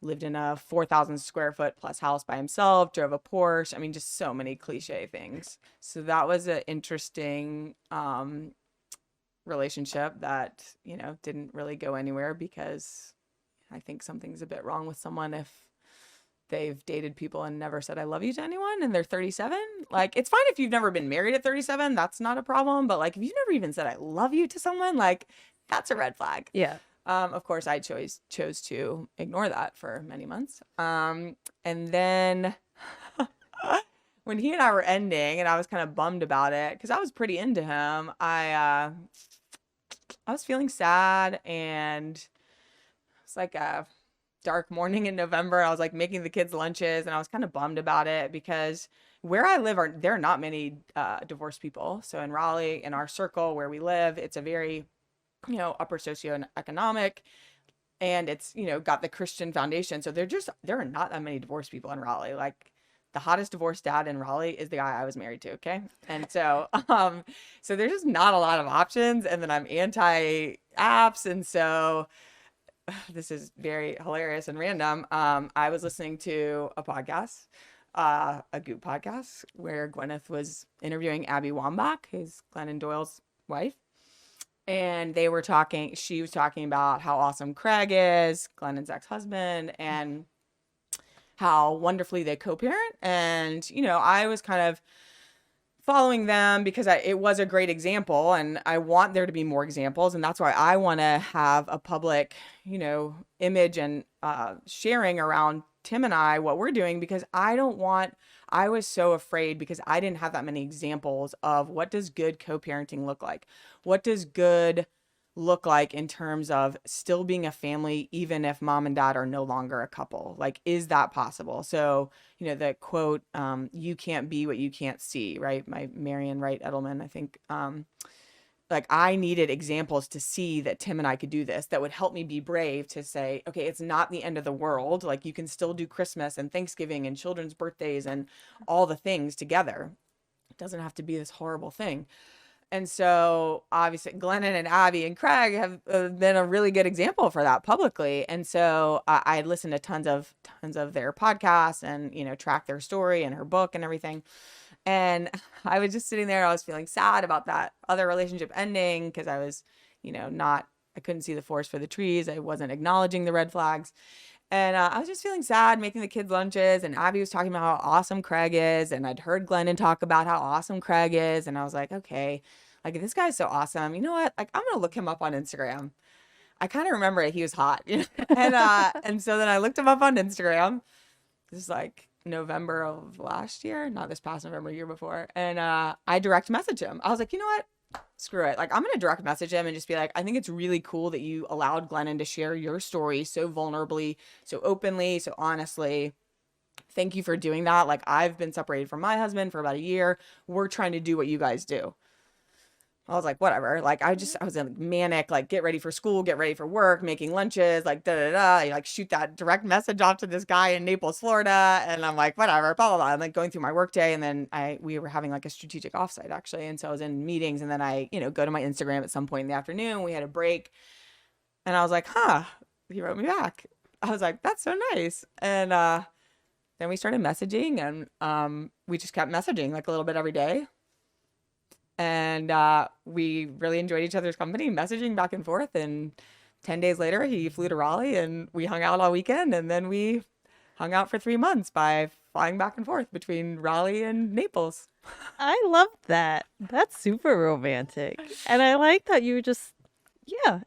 lived in a 4,000 square foot plus house by himself, drove a Porsche. I mean, just so many cliche things. So that was an interesting relationship that, didn't really go anywhere because I think something's a bit wrong with someone if they've dated people and never said I love you to anyone and they're 37. Like, it's fine if you've never been married at 37, that's not a problem, but like if you've never even said I love you to someone, like, that's a red flag. Yeah. Of course I chose to ignore that for many months. And then when he and I were ending and I was kind of bummed about it because I was pretty into him, I was feeling sad, and it's like a dark morning in November. I was like making the kids lunches, and I was kind of bummed about it because where I live there are not many divorced people. So in Raleigh, in our circle where we live, it's a very, upper socioeconomic, and it's, got the Christian foundation. So there are not that many divorced people in Raleigh. Like, the hottest divorced dad in Raleigh is the guy I was married to. Okay. And so, so there's just not a lot of options. And then I'm anti apps. And so this is very hilarious and random. I was listening to a podcast, a Goop podcast, where Gwyneth was interviewing Abby Wambach, who's Glennon Doyle's wife. And she was talking about how awesome Craig is, Glennon's ex-husband, and how wonderfully they co-parent. And, I was kind of following them because it was a great example, and I want there to be more examples. And that's why I want to have a public, image and sharing around Tim and I, what we're doing, because I was so afraid because I didn't have that many examples of what does good co-parenting look like? What does good look like in terms of still being a family, even if mom and dad are no longer a couple? Like, is that possible? So, the quote, you can't be what you can't see, right? My Marian Wright Edelman, I think, like, I needed examples to see that Tim and I could do this that would help me be brave to say, okay, it's not the end of the world. Like, you can still do Christmas and Thanksgiving and children's birthdays and all the things together. It doesn't have to be this horrible thing. And so obviously Glennon and Abby and Craig have been a really good example for that publicly. And so I had listened to tons of their podcasts and, tracked their story and her book and everything. And I was just sitting there. I was feeling sad about that other relationship ending because I was, I couldn't see the forest for the trees. I wasn't acknowledging the red flags. And I was just feeling sad making the kids lunches, and Abby was talking about how awesome Craig is, and I'd heard Glennon talk about how awesome Craig is, and I was like, okay, like, this guy's so awesome. You know what? Like, I'm gonna look him up on Instagram. I kind of remember it. He was hot. And so then I looked him up on Instagram. This is like November of last year, not this past November, year before. And I direct message him. I was like, you know what? Screw it. Like, I'm going to direct message him and just be like, I think it's really cool that you allowed Glennon to share your story so vulnerably, so openly, so honestly. Thank you for doing that. Like, I've been separated from my husband for about a year. We're trying to do what you guys do. I was like, whatever. Like, I was in manic, like, get ready for school, get ready for work, making lunches, like, I like shoot that direct message off to this guy in Naples, Florida. And I'm like, whatever, blah, blah, blah. I'm like going through my work day. And then we were having like a strategic offsite actually. And so I was in meetings, and then I, go to my Instagram at some point in the afternoon. We had a break, and I was like, he wrote me back. I was like, that's so nice. And then we started messaging, and we just kept messaging like a little bit every day. And we really enjoyed each other's company, messaging back and forth. And 10 days later, he flew to Raleigh, and we hung out all weekend. And then we hung out for 3 months by flying back and forth between Raleigh and Naples. I love that. That's super romantic. And I like that you just,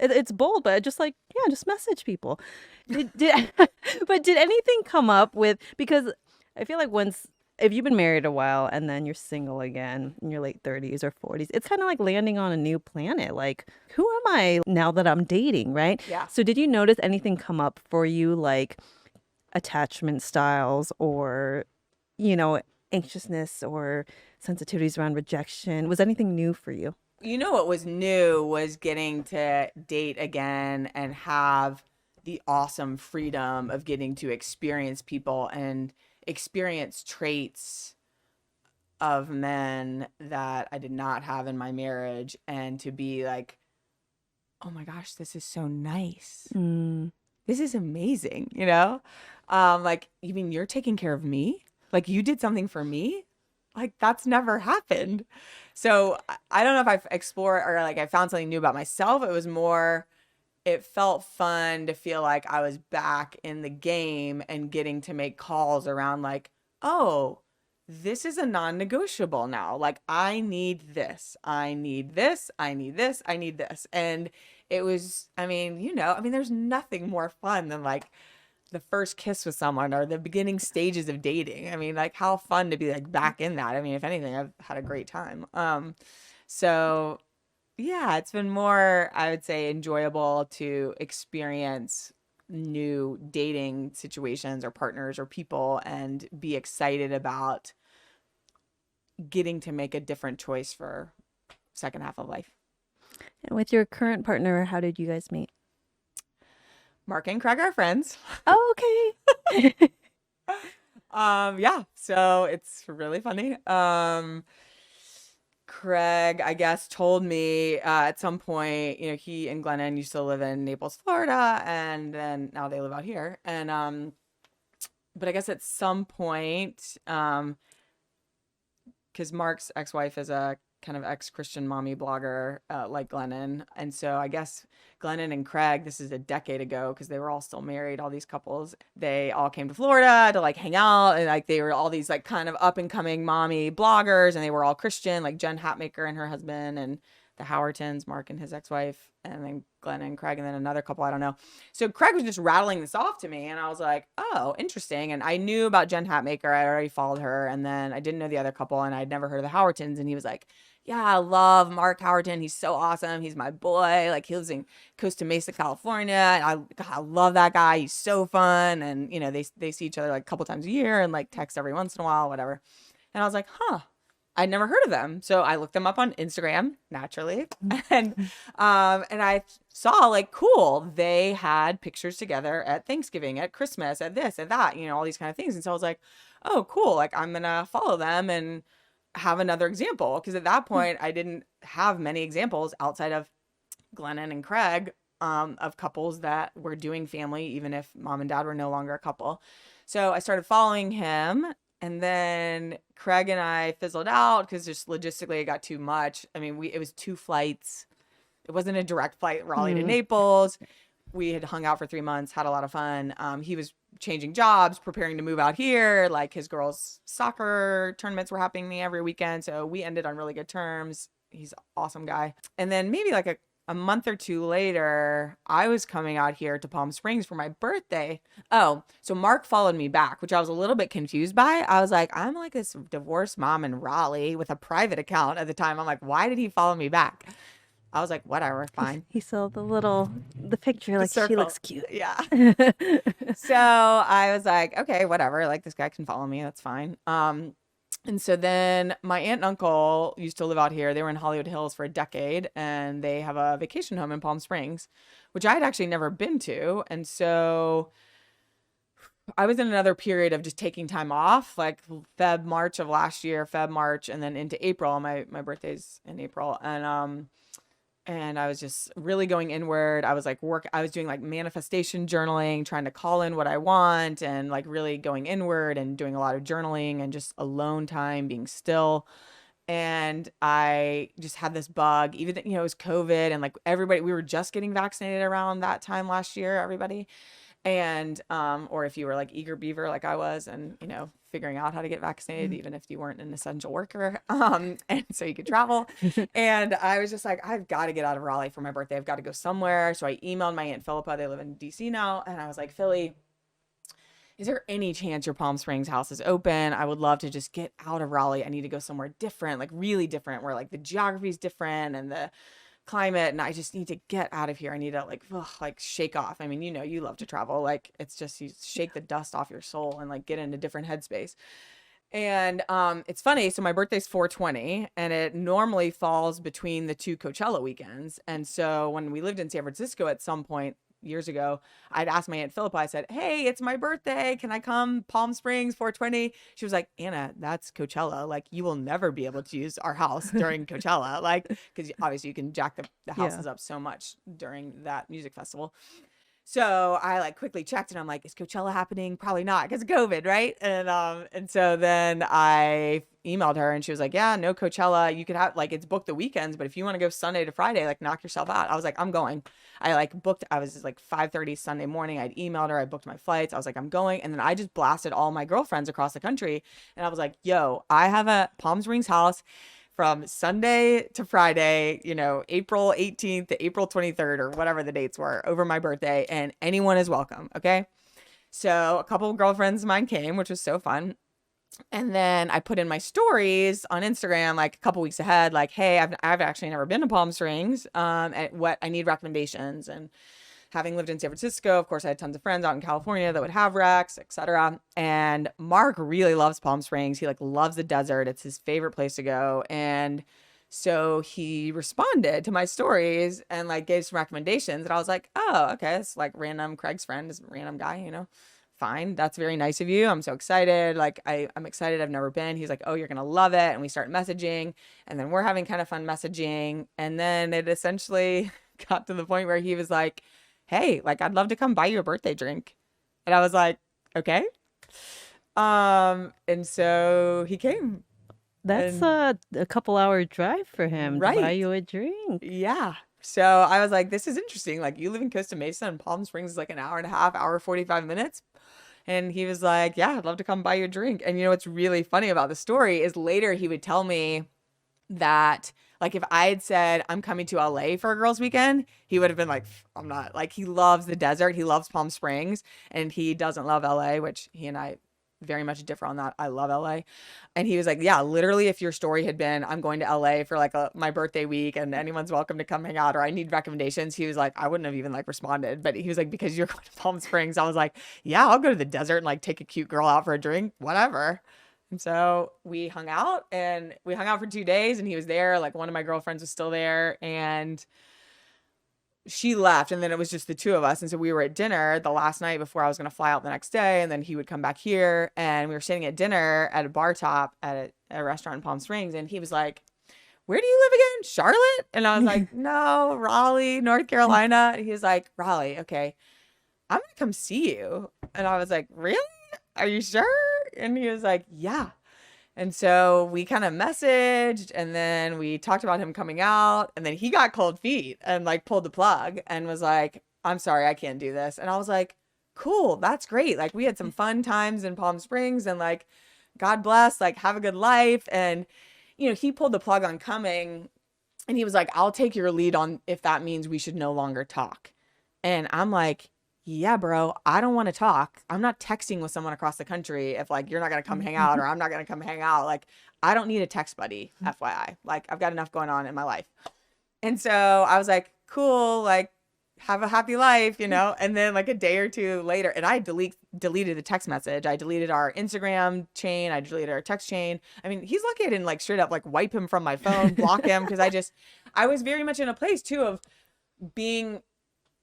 it's bold, but just like, just message people. But did anything come up with, because I feel like if you've been married a while and then you're single again in your late 30s or 40s, it's kind of like landing on a new planet. Like, who am I now that I'm dating, right? Yeah. So did you notice anything come up for you, like attachment styles or, anxiousness or sensitivities around rejection? Was anything new for you? What was new was getting to date again and have the awesome freedom of getting to experience people and experience traits of men that I did not have in my marriage, and to be like, oh my gosh, this is so nice. This is amazing, like, you mean you're taking care of me? Like, you did something for me? Like, that's never happened. So I don't know if I've explored or like I found something new about myself. It was more, it felt fun to feel like I was back in the game and getting to make calls around like, oh, this is a non-negotiable now. Like, I need this. I need this. I need this. I need this. And it was, there's nothing more fun than like the first kiss with someone or the beginning stages of dating. I mean, like, how fun to be like back in that. I mean, if anything, I've had a great time. So yeah, it's been more, I would say, enjoyable to experience new dating situations or partners or people and be excited about getting to make a different choice for second half of life. And with your current partner, how did you guys meet? Mark and Craig are friends. Oh, okay. Yeah, so it's really funny. Craig, I guess, told me at some point, he and Glennon used to live in Naples, Florida, and then now they live out here. And but I guess at some point, because Mark's ex-wife is a kind of ex-Christian mommy blogger like Glennon. And so I guess Glennon and Craig, this is a decade ago because they were all still married, all these couples, they all came to Florida to like hang out, and like they were all these like kind of up and coming mommy bloggers, and they were all Christian, like Jen Hatmaker and her husband, and the Howertons, Mark and his ex-wife, and then Glennon and Craig, and then another couple, I don't know. So Craig was just rattling this off to me, and I was like, oh, interesting. And I knew about Jen Hatmaker. I already followed her, and then I didn't know the other couple, and I'd never heard of the Howertons. And he was like, yeah, I love Mark Howerton. He's so awesome. He's my boy. Like, he lives in Costa Mesa, California. And I love that guy. He's so fun. And, they see each other like a couple times a year and like text every once in a while, whatever. And I was like, I'd never heard of them. So I looked them up on Instagram, naturally. And I saw like, cool, they had pictures together at Thanksgiving, at Christmas, at this, at that, all these kind of things. And so I was like, oh, cool. Like, I'm going to follow them and have another example. Because at that point, I didn't have many examples outside of Glennon and Craig of couples that were doing family, even if mom and dad were no longer a couple. So I started following him. And then Craig and I fizzled out because just logistically it got too much. I mean, it was 2 flights. It wasn't a direct flight, Raleigh to Naples. We had hung out for 3 months, had a lot of fun. He was changing jobs, preparing to move out here. Like, his girls' soccer tournaments were happening every weekend. So we ended on really good terms. He's an awesome guy. And then maybe like a a month or two later, I was coming out here to Palm Springs for my birthday. Oh, so Mark followed me back, which I was a little bit confused by. I was like, I'm like this divorced mom in Raleigh with a private account at the time. I'm like, why did he follow me back? I was like, whatever, fine. He saw the picture, The like, she circle. looks cute. Yeah. So I was like, okay, whatever. Like this guy can follow me. That's fine. And so then my aunt and uncle used to live out here. They were in Hollywood Hills for a decade, and they have a vacation home in Palm Springs, which I had actually never been to. And so I was in another period of just taking time off, like March of last year, March, and then into April. My birthday's in April. And I was just really going inward. I was like I was doing like manifestation journaling, trying to call in what I want, and like really going inward and doing a lot of journaling and just alone time, being still. And I just had this bug, even though, it was COVID and like everybody, we were just getting vaccinated around that time last year, everybody. And, or if you were like eager beaver, like I was, and, figuring out how to get vaccinated, even if you weren't an essential worker. And so you could travel. And I was just like, I've got to get out of Raleigh for my birthday. I've got to go somewhere. So I emailed my Aunt Philippa. They live in DC now. And I was like, Philly, is there any chance your Palm Springs house is open? I would love to just get out of Raleigh. I need to go somewhere different, like really different, where like the geography is different and the climate, and I just need to get out of here. I need to like shake off. I mean, you love to travel. Like it's just, you shake the dust off your soul and like get into different headspace. And it's funny. So my birthday's 4/20, and it normally falls between the two Coachella weekends. And so when we lived in San Francisco at some point years ago, I'd asked my Aunt Philippa, I said, hey, it's my birthday. Can I come Palm Springs 4/20? She was like, Anna, that's Coachella. Like you will never be able to use our house during Coachella. Like, because obviously you can jack the houses up so much during that music festival. So I like quickly checked and I'm like, is Coachella happening? Probably not because of COVID, right? And so then I emailed her and she was like, yeah, no Coachella. You could have like, it's booked the weekends, but if you want to go Sunday to Friday, like knock yourself out. I was like, I'm going. I like booked, I was just like 5:30 Sunday morning. I'd emailed her, I booked my flights. I was like, I'm going. And then I just blasted all my girlfriends across the country. And I was like, yo, I have a Palm Springs house from Sunday to Friday, April 18th to April 23rd or whatever the dates were over my birthday, and anyone is welcome. Okay. So a couple of girlfriends of mine came, which was so fun. And then I put in my stories on Instagram, like a couple weeks ahead, like, hey, I've actually never been to Palm Springs. And what I need recommendations. And having lived in San Francisco, of course, I had tons of friends out in California that would have recs, etc. And Mark really loves Palm Springs. He like loves the desert. It's his favorite place to go. And so he responded to my stories and like gave some recommendations. And I was like, oh, okay. It's like random Craig's friend is a random guy, fine. That's very nice of you. I'm so excited. Like I'm excited. I've never been. He's like, oh, you're going to love it. And we start messaging, and then we're having kind of fun messaging. And then it essentially got to the point where he was like, hey, like I'd love to come buy you a birthday drink. And I was like, okay. And so he came. That's a couple hour drive for him to buy you a drink. Yeah. So I was like, this is interesting. Like you live in Costa Mesa and Palm Springs is like an hour and a half, hour, 45 minutes. And he was like, yeah, I'd love to come buy you a drink. And what's really funny about the story is later he would tell me that like if I had said I'm coming to LA for a girls' weekend, he would have been like, I'm not. Like he loves the desert, he loves Palm Springs, and he doesn't love LA, which he and I very much differ on that. I love LA. And he was like, yeah, literally if your story had been I'm going to LA for like my birthday week and anyone's welcome to come hang out or I need recommendations, he was like, I wouldn't have even like responded. But he was like, because you're going to Palm Springs, I was like, yeah, I'll go to the desert and like take a cute girl out for a drink, whatever. And so we hung out for 2 days, and he was there. Like one of my girlfriends was still there, and she left, and then it was just the two of us. And so we were at dinner the last night before I was going to fly out the next day. And then he would come back here, and we were sitting at dinner at a bar top at a restaurant in Palm Springs. And he was like, where do you live again? Charlotte? And I was like, no, Raleigh, North Carolina. And he was like, Raleigh. Okay. I'm going to come see you. And I was like, really? Are you sure? And he was like, yeah. And so we kind of messaged, and then we talked about him coming out, and then he got cold feet and like pulled the plug and was like, I'm sorry, I can't do this. And I was like, cool, that's great. Like we had some fun times in Palm Springs, and like, God bless, like have a good life. And, he pulled the plug on coming. And he was like, I'll take your lead on if that means we should no longer talk. And I'm like, yeah, bro, I don't want to talk. I'm not texting with someone across the country if like you're not going to come hang out or I'm not going to come hang out. Like, I don't need a text buddy, FYI. Like, I've got enough going on in my life. And so I was like, cool, like, have a happy life, you know? And then like a day or two later, and I deleted the text message. I deleted our Instagram chain. I deleted our text chain. I mean, he's lucky I didn't like straight up like wipe him from my phone, block him. Cause I was very much in a place too of being,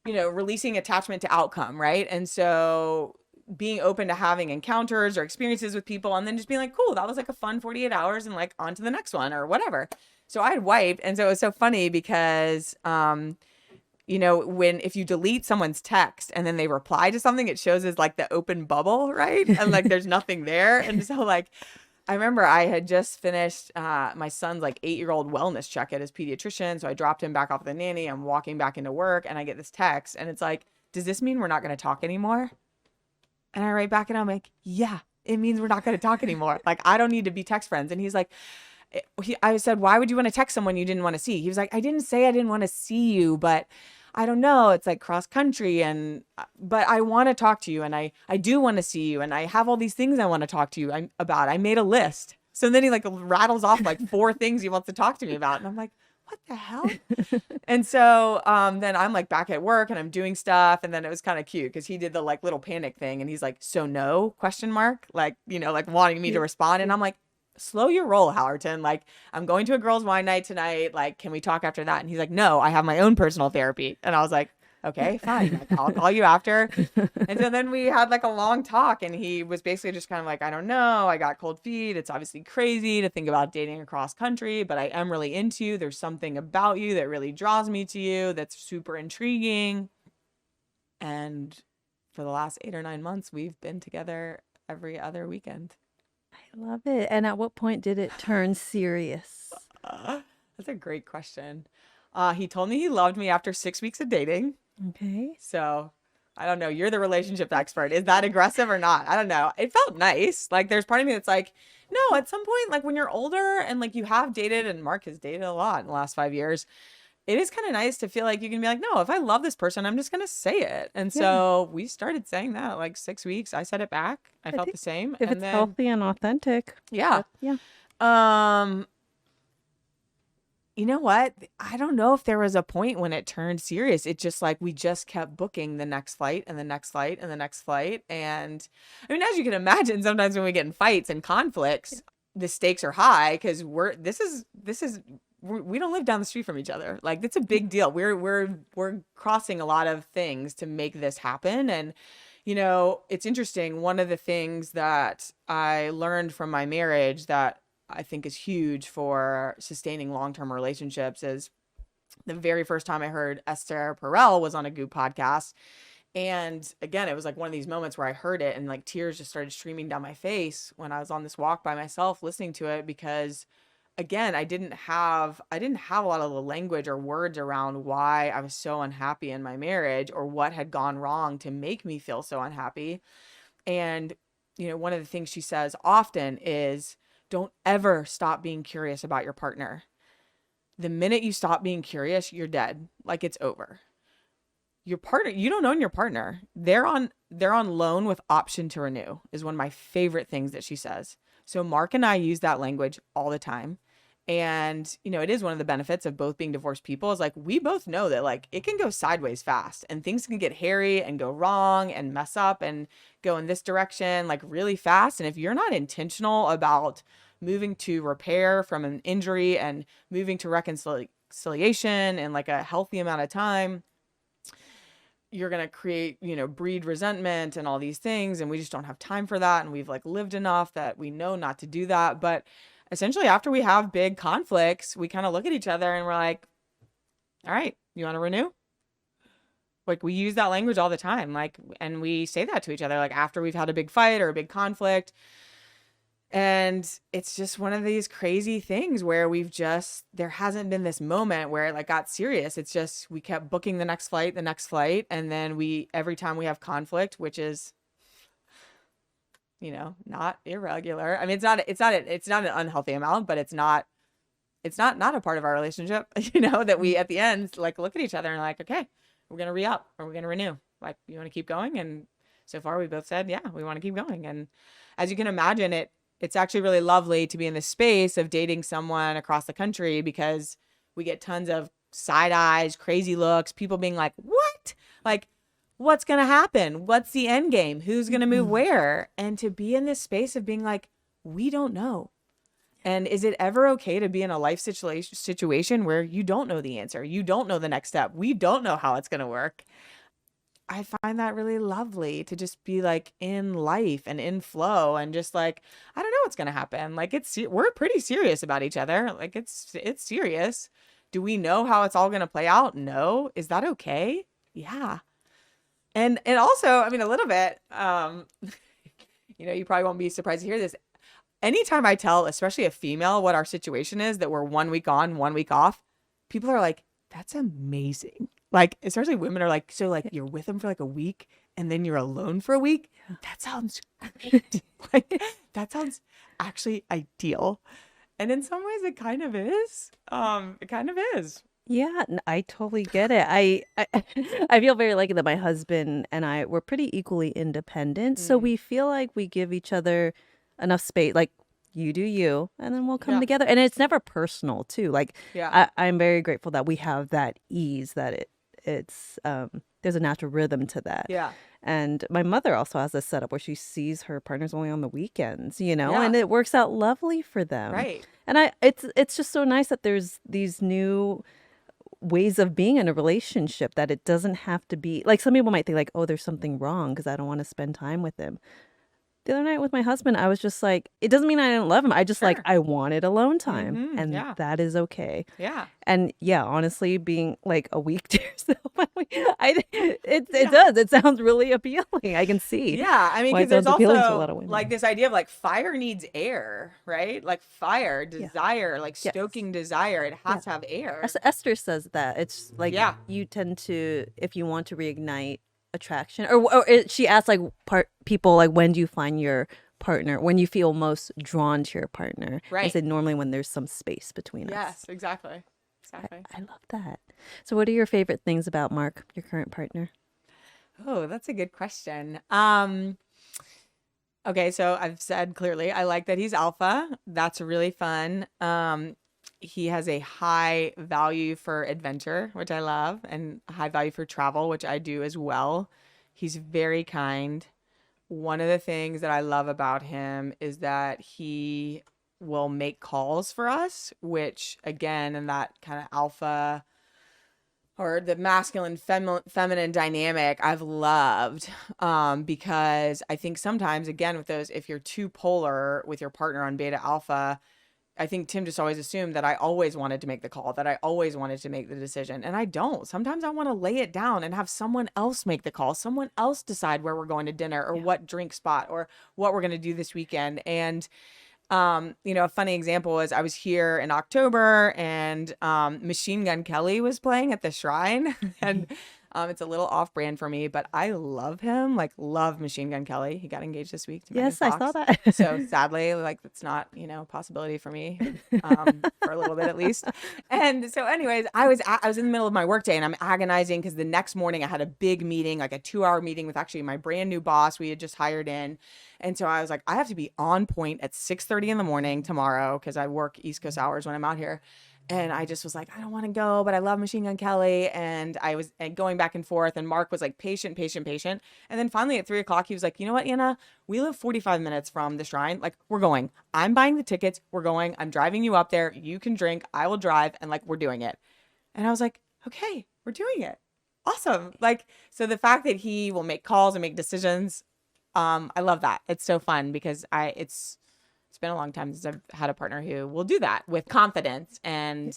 you know, releasing attachment to outcome. Right. And so being open to having encounters or experiences with people and then just being like, cool, that was like a fun 48 hours and like on to the next one or whatever. So I had wiped. And so it was so funny because, you know, if you delete someone's text and then they reply to something, it shows as like the open bubble, right? And like there's nothing there. And so like, I remember I had just finished my son's like 8-year-old wellness check at his pediatrician. So I dropped him back off the nanny. I'm walking back into work and I get this text and it's like, does this mean we're not going to talk anymore? And I write back and I'm like, yeah, it means we're not going to talk anymore. Like, I don't need to be text friends. And he's like, I said, why would you want to text someone you didn't want to see? He was like, I didn't say I didn't want to see you, but I don't know. It's like cross country but I want to talk to you and I do want to see you. And I have all these things I want to talk to you about. I made a list. So then he like rattles off like 4 things he wants to talk to me about. And I'm like, what the hell? And so then I'm like back at work and I'm doing stuff. And then it was kind of cute because he did the like little panic thing. And he's like, so no, question mark? Like, you know, like wanting me to respond. And I'm like, slow your roll, Howerton. Like, I'm going to a girls' wine night tonight. Like, can we talk after that? And he's like, no, I have my own personal therapy. And I was like, okay, fine. Like, I'll call you after. And so then we had like a long talk and he was basically just kind of like, I don't know. I got cold feet. It's obviously crazy to think about dating across country, but I am really into you. There's something about you that really draws me to you. That's super intriguing. And for the last 8 or 9 months, we've been together every other weekend. I love it. And at what point did it turn serious? That's a great question. He told me he loved me after 6 weeks of dating. Okay. So I don't know. You're the relationship expert. Is that aggressive or not? I don't know. It felt nice. Like there's part of me that's like, no, at some point, like when you're older and like you have dated and Mark has dated a lot in the last 5 years, it is kind of nice to feel like you can be like, no, if I love this person, I'm just going to say it. And so we started saying that at like 6 weeks. I said it back. I felt the same. If it's healthy and authentic. Yeah. Yeah. You know what? I don't know if there was a point when it turned serious. It just like we just kept booking the next flight and the next flight and the next flight. And I mean, as you can imagine, sometimes when we get in fights and conflicts, the stakes are high because we don't live down the street from each other. Like it's a big deal. We're crossing a lot of things to make this happen. And you know, it's interesting. One of the things that I learned from my marriage that I think is huge for sustaining long-term relationships is the very first time I heard Esther Perel was on a Goop podcast. And again, it was like one of these moments where I heard it and like tears just started streaming down my face when I was on this walk by myself listening to it because again, I didn't have a lot of the language or words around why I was so unhappy in my marriage or what had gone wrong to make me feel so unhappy. And, you know, one of the things she says often is, don't ever stop being curious about your partner. The minute you stop being curious, you're dead. Like it's over. Your partner, you don't own your partner. They're on loan with option to renew is one of my favorite things that she says. So Mark and I use that language all the time. And, you know, it is one of the benefits of both being divorced people is like, we both know that like it can go sideways fast and things can get hairy and go wrong and mess up and go in this direction like really fast. And if you're not intentional about moving to repair from an injury and moving to reconciliation in like a healthy amount of time, you're going to create, you know, breed resentment and all these things. And we just don't have time for that. And we've like lived enough that we know not to do that. But essentially after we have big conflicts, we kind of look at each other and we're like, all right, you want to renew? Like we use that language all the time. Like, and we say that to each other, like after we've had a big fight or a big conflict. And it's just one of these crazy things where there hasn't been this moment where it like got serious. It's just, we kept booking the next flight. And then every time we have conflict, which is, you know, not irregular. I mean, it's not an unhealthy amount, but it's not it's not a part of our relationship, that we at the end like look at each other and like, okay, we're gonna re-up or we're gonna renew. Like, you want to keep going? And so far we both said, yeah, we want to keep going. And as you can imagine, it's actually really lovely to be in this space of dating someone across the country, because we get tons of side eyes, crazy looks, people being like, what? Like, what's going to happen? What's the end game? Who's going to move where? And to be in this space of being like, we don't know. And is it ever okay to be in a life situation where you don't know the answer? You don't know the next step. We don't know how it's going to work. I find that really lovely to just be like in life and in flow and just like, I don't know what's going to happen. Like, we're pretty serious about each other. Like, it's serious. Do we know how it's all going to play out? No. Is that okay? Yeah. And also, I mean, a little bit, you probably won't be surprised to hear this. Anytime I tell, especially a female, what our situation is, that we're 1 week on, 1 week off, people are like, that's amazing. Like, especially women are like, so like you're with them for like a week and then you're alone for a week. That sounds great. Like, that sounds actually ideal. And in some ways it kind of is. It kind of is. Yeah, I totally get it. I feel very lucky that my husband and I were pretty equally independent. So we feel like we give each other enough space. Like, you do you, and then we'll come together. And it's never personal too. Like, I'm very grateful that we have that ease, that it's there's a natural rhythm to that. Yeah. And my mother also has a setup where she sees her partners only on the weekends, Yeah. and it works out lovely for them. Right. And it's just so nice that there's these new ways of being in a relationship, that it doesn't have to be like, some people might think like, oh, there's something wrong because I don't want to spend time with him. The other night with my husband, I was just like, it doesn't mean I didn't love him. I just like, I wanted alone time, and that is okay. Yeah. And yeah, honestly, being like a week to yourself, it does. It sounds really appealing. I can see. Yeah, I mean, why because there's appealing to a lot also of women. like this idea of like fire needs air, right? Like fire, desire, like stoking desire. It has to have air. Esther says that it's like, you tend to, if you want to reignite attraction, or she asks like people like, when do you find your partner, when you feel most drawn to your partner? Right. I said normally when there's some space between us. Yes, exactly. I love that. So what are your favorite things about Mark, your current partner? Oh, that's a good question. Okay, so I've said clearly I like that he's alpha. That's really fun. He has a high value for adventure, which I love, and a high value for travel, which I do as well. He's very kind. One of the things that I love about him is that he will make calls for us, which again, in that kind of alpha or the masculine feminine dynamic, I've loved, because I think sometimes, again, with those, if you're too polar with your partner on beta alpha, I think Tim just always assumed that I always wanted to make the call, that I always wanted to make the decision. And I don't. Sometimes I want to lay it down and have someone else make the call, someone else decide where we're going to dinner or what drink spot or what we're going to do this weekend. And, a funny example was I was here in October and Machine Gun Kelly was playing at the Shrine. And it's a little off brand for me, but I love him, like love Machine Gun Kelly. He got engaged this week to Megan Yes, I Fox. saw that. So sadly, like that's not, a possibility for me for a little bit at least. And so anyways, I was in the middle of my workday and I'm agonizing because the next morning I had a big meeting, like a 2-hour meeting with actually my brand new boss we had just hired in. And so I was like, I have to be on point at 6:30 in the morning tomorrow because I work East Coast hours when I'm out here. And I just was like, I don't want to go, but I love Machine Gun Kelly. And I was going back and forth. And Mark was like, patient. And then finally at 3:00, he was like, you know what, Anna, we live 45 minutes from the Shrine. Like, we're going. I'm buying the tickets. We're going. I'm driving you up there. You can drink. I will drive. And like, we're doing it. And I was like, okay, we're doing it. Awesome. Like, so the fact that he will make calls and make decisions, I love that. It's so fun because it's been a long time since I've had a partner who will do that with confidence. And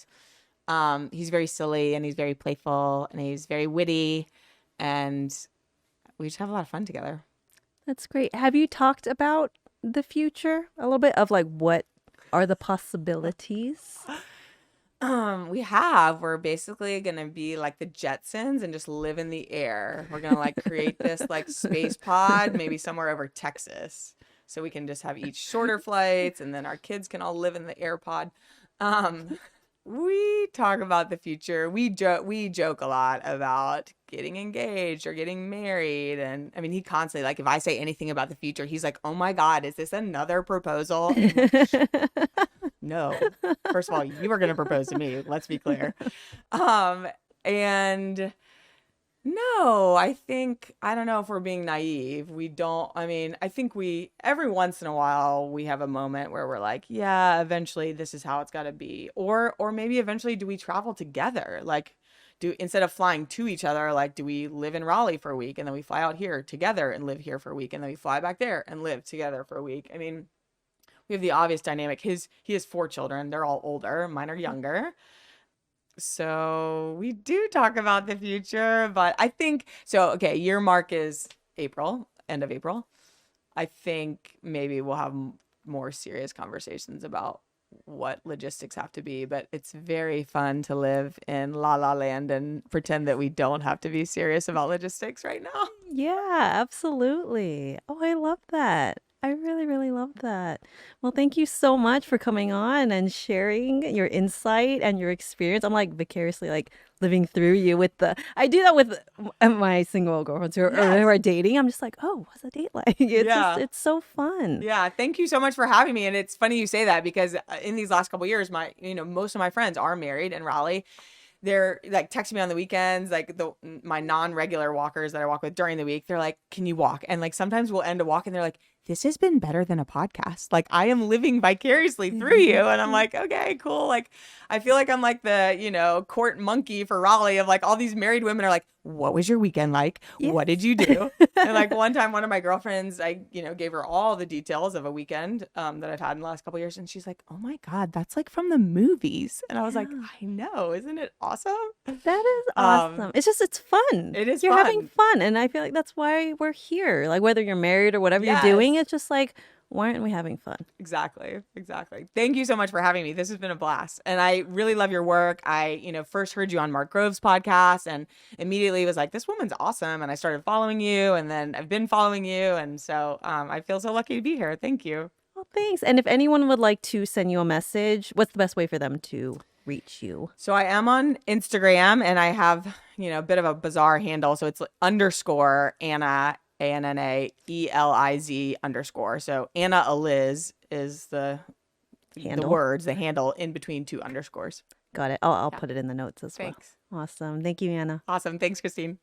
he's very silly and he's very playful and he's very witty. And we just have a lot of fun together. That's great. Have you talked about the future a little bit of like, what are the possibilities? We're basically going to be like the Jetsons and just live in the air. We're going to like create this like space pod, maybe somewhere over Texas. So we can just have each shorter flights and then our kids can all live in the air pod. Um, we talk about the future. We joke a lot about getting engaged or getting married. And I mean, he constantly, like, if I say anything about the future, he's like, oh my God, is this another proposal? And I'm like, no. First of all, you were going to propose to me. Let's be clear. Um, and no, I don't know if we're being naive. We don't, I mean, I think every once in a while, we have a moment where we're like, yeah, eventually this is how it's got to be. Or maybe eventually do we travel together? Like, instead of flying to each other, like, do we live in Raleigh for a week and then we fly out here together and live here for a week and then we fly back there and live together for a week? I mean, we have the obvious dynamic. He has 4 children. They're all older. Mine are younger. So we do talk about the future, but I think so. Okay, year mark is April, end of April. I think maybe we'll have more serious conversations about what logistics have to be, but it's very fun to live in La La Land and pretend that we don't have to be serious about logistics right now. Yeah, absolutely. Oh, I love that. I really, really love that. Well, thank you so much for coming on and sharing your insight and your experience. I'm like vicariously like living through you with I do that with my single girlfriends who Yes. are dating. I'm just like, oh, what's a date like? Yeah. It's so fun. Yeah, thank you so much for having me. And it's funny you say that because in these last couple of years, most of my friends are married in Raleigh. They're like texting me on the weekends, like my non-regular walkers that I walk with during the week. They're like, "Can you walk?" And like sometimes we'll end a walk and they're like, "This has been better than a podcast. Like I am living vicariously through you." And I'm like, "Okay, cool." Like I feel like I'm like the, court monkey for Raleigh of like all these married women are like, "What was your weekend like? Yes. What did you do?" And like one time, one of my girlfriends, I, gave her all the details of a weekend that I've had in the last couple of years. And she's like, "Oh my God, that's like from the movies." And I was like, "I know. Isn't it awesome?" That is awesome. It's fun. It is You're fun. having fun. And I feel like that's why we're here. Like whether you're married or whatever Yes. you're doing, it's just like, why aren't we having fun? Exactly. Thank you so much for having me. This has been a blast. And I really love your work. I, first heard you on Mark Grove's podcast and immediately was like, this woman's awesome. And I started following you and then I've been following you. And so I feel so lucky to be here. Thank you. Well, thanks. And if anyone would like to send you a message, what's the best way for them to reach you? So I am on Instagram and I have, a bit of a bizarre handle. So it's _ Anna, ANNAELIZ_. So Anna Eliz is the handle in between 2 underscores. Got it. I'll put it in the notes as well. Thanks. Awesome. Thank you, Anna. Awesome. Thanks, Christine.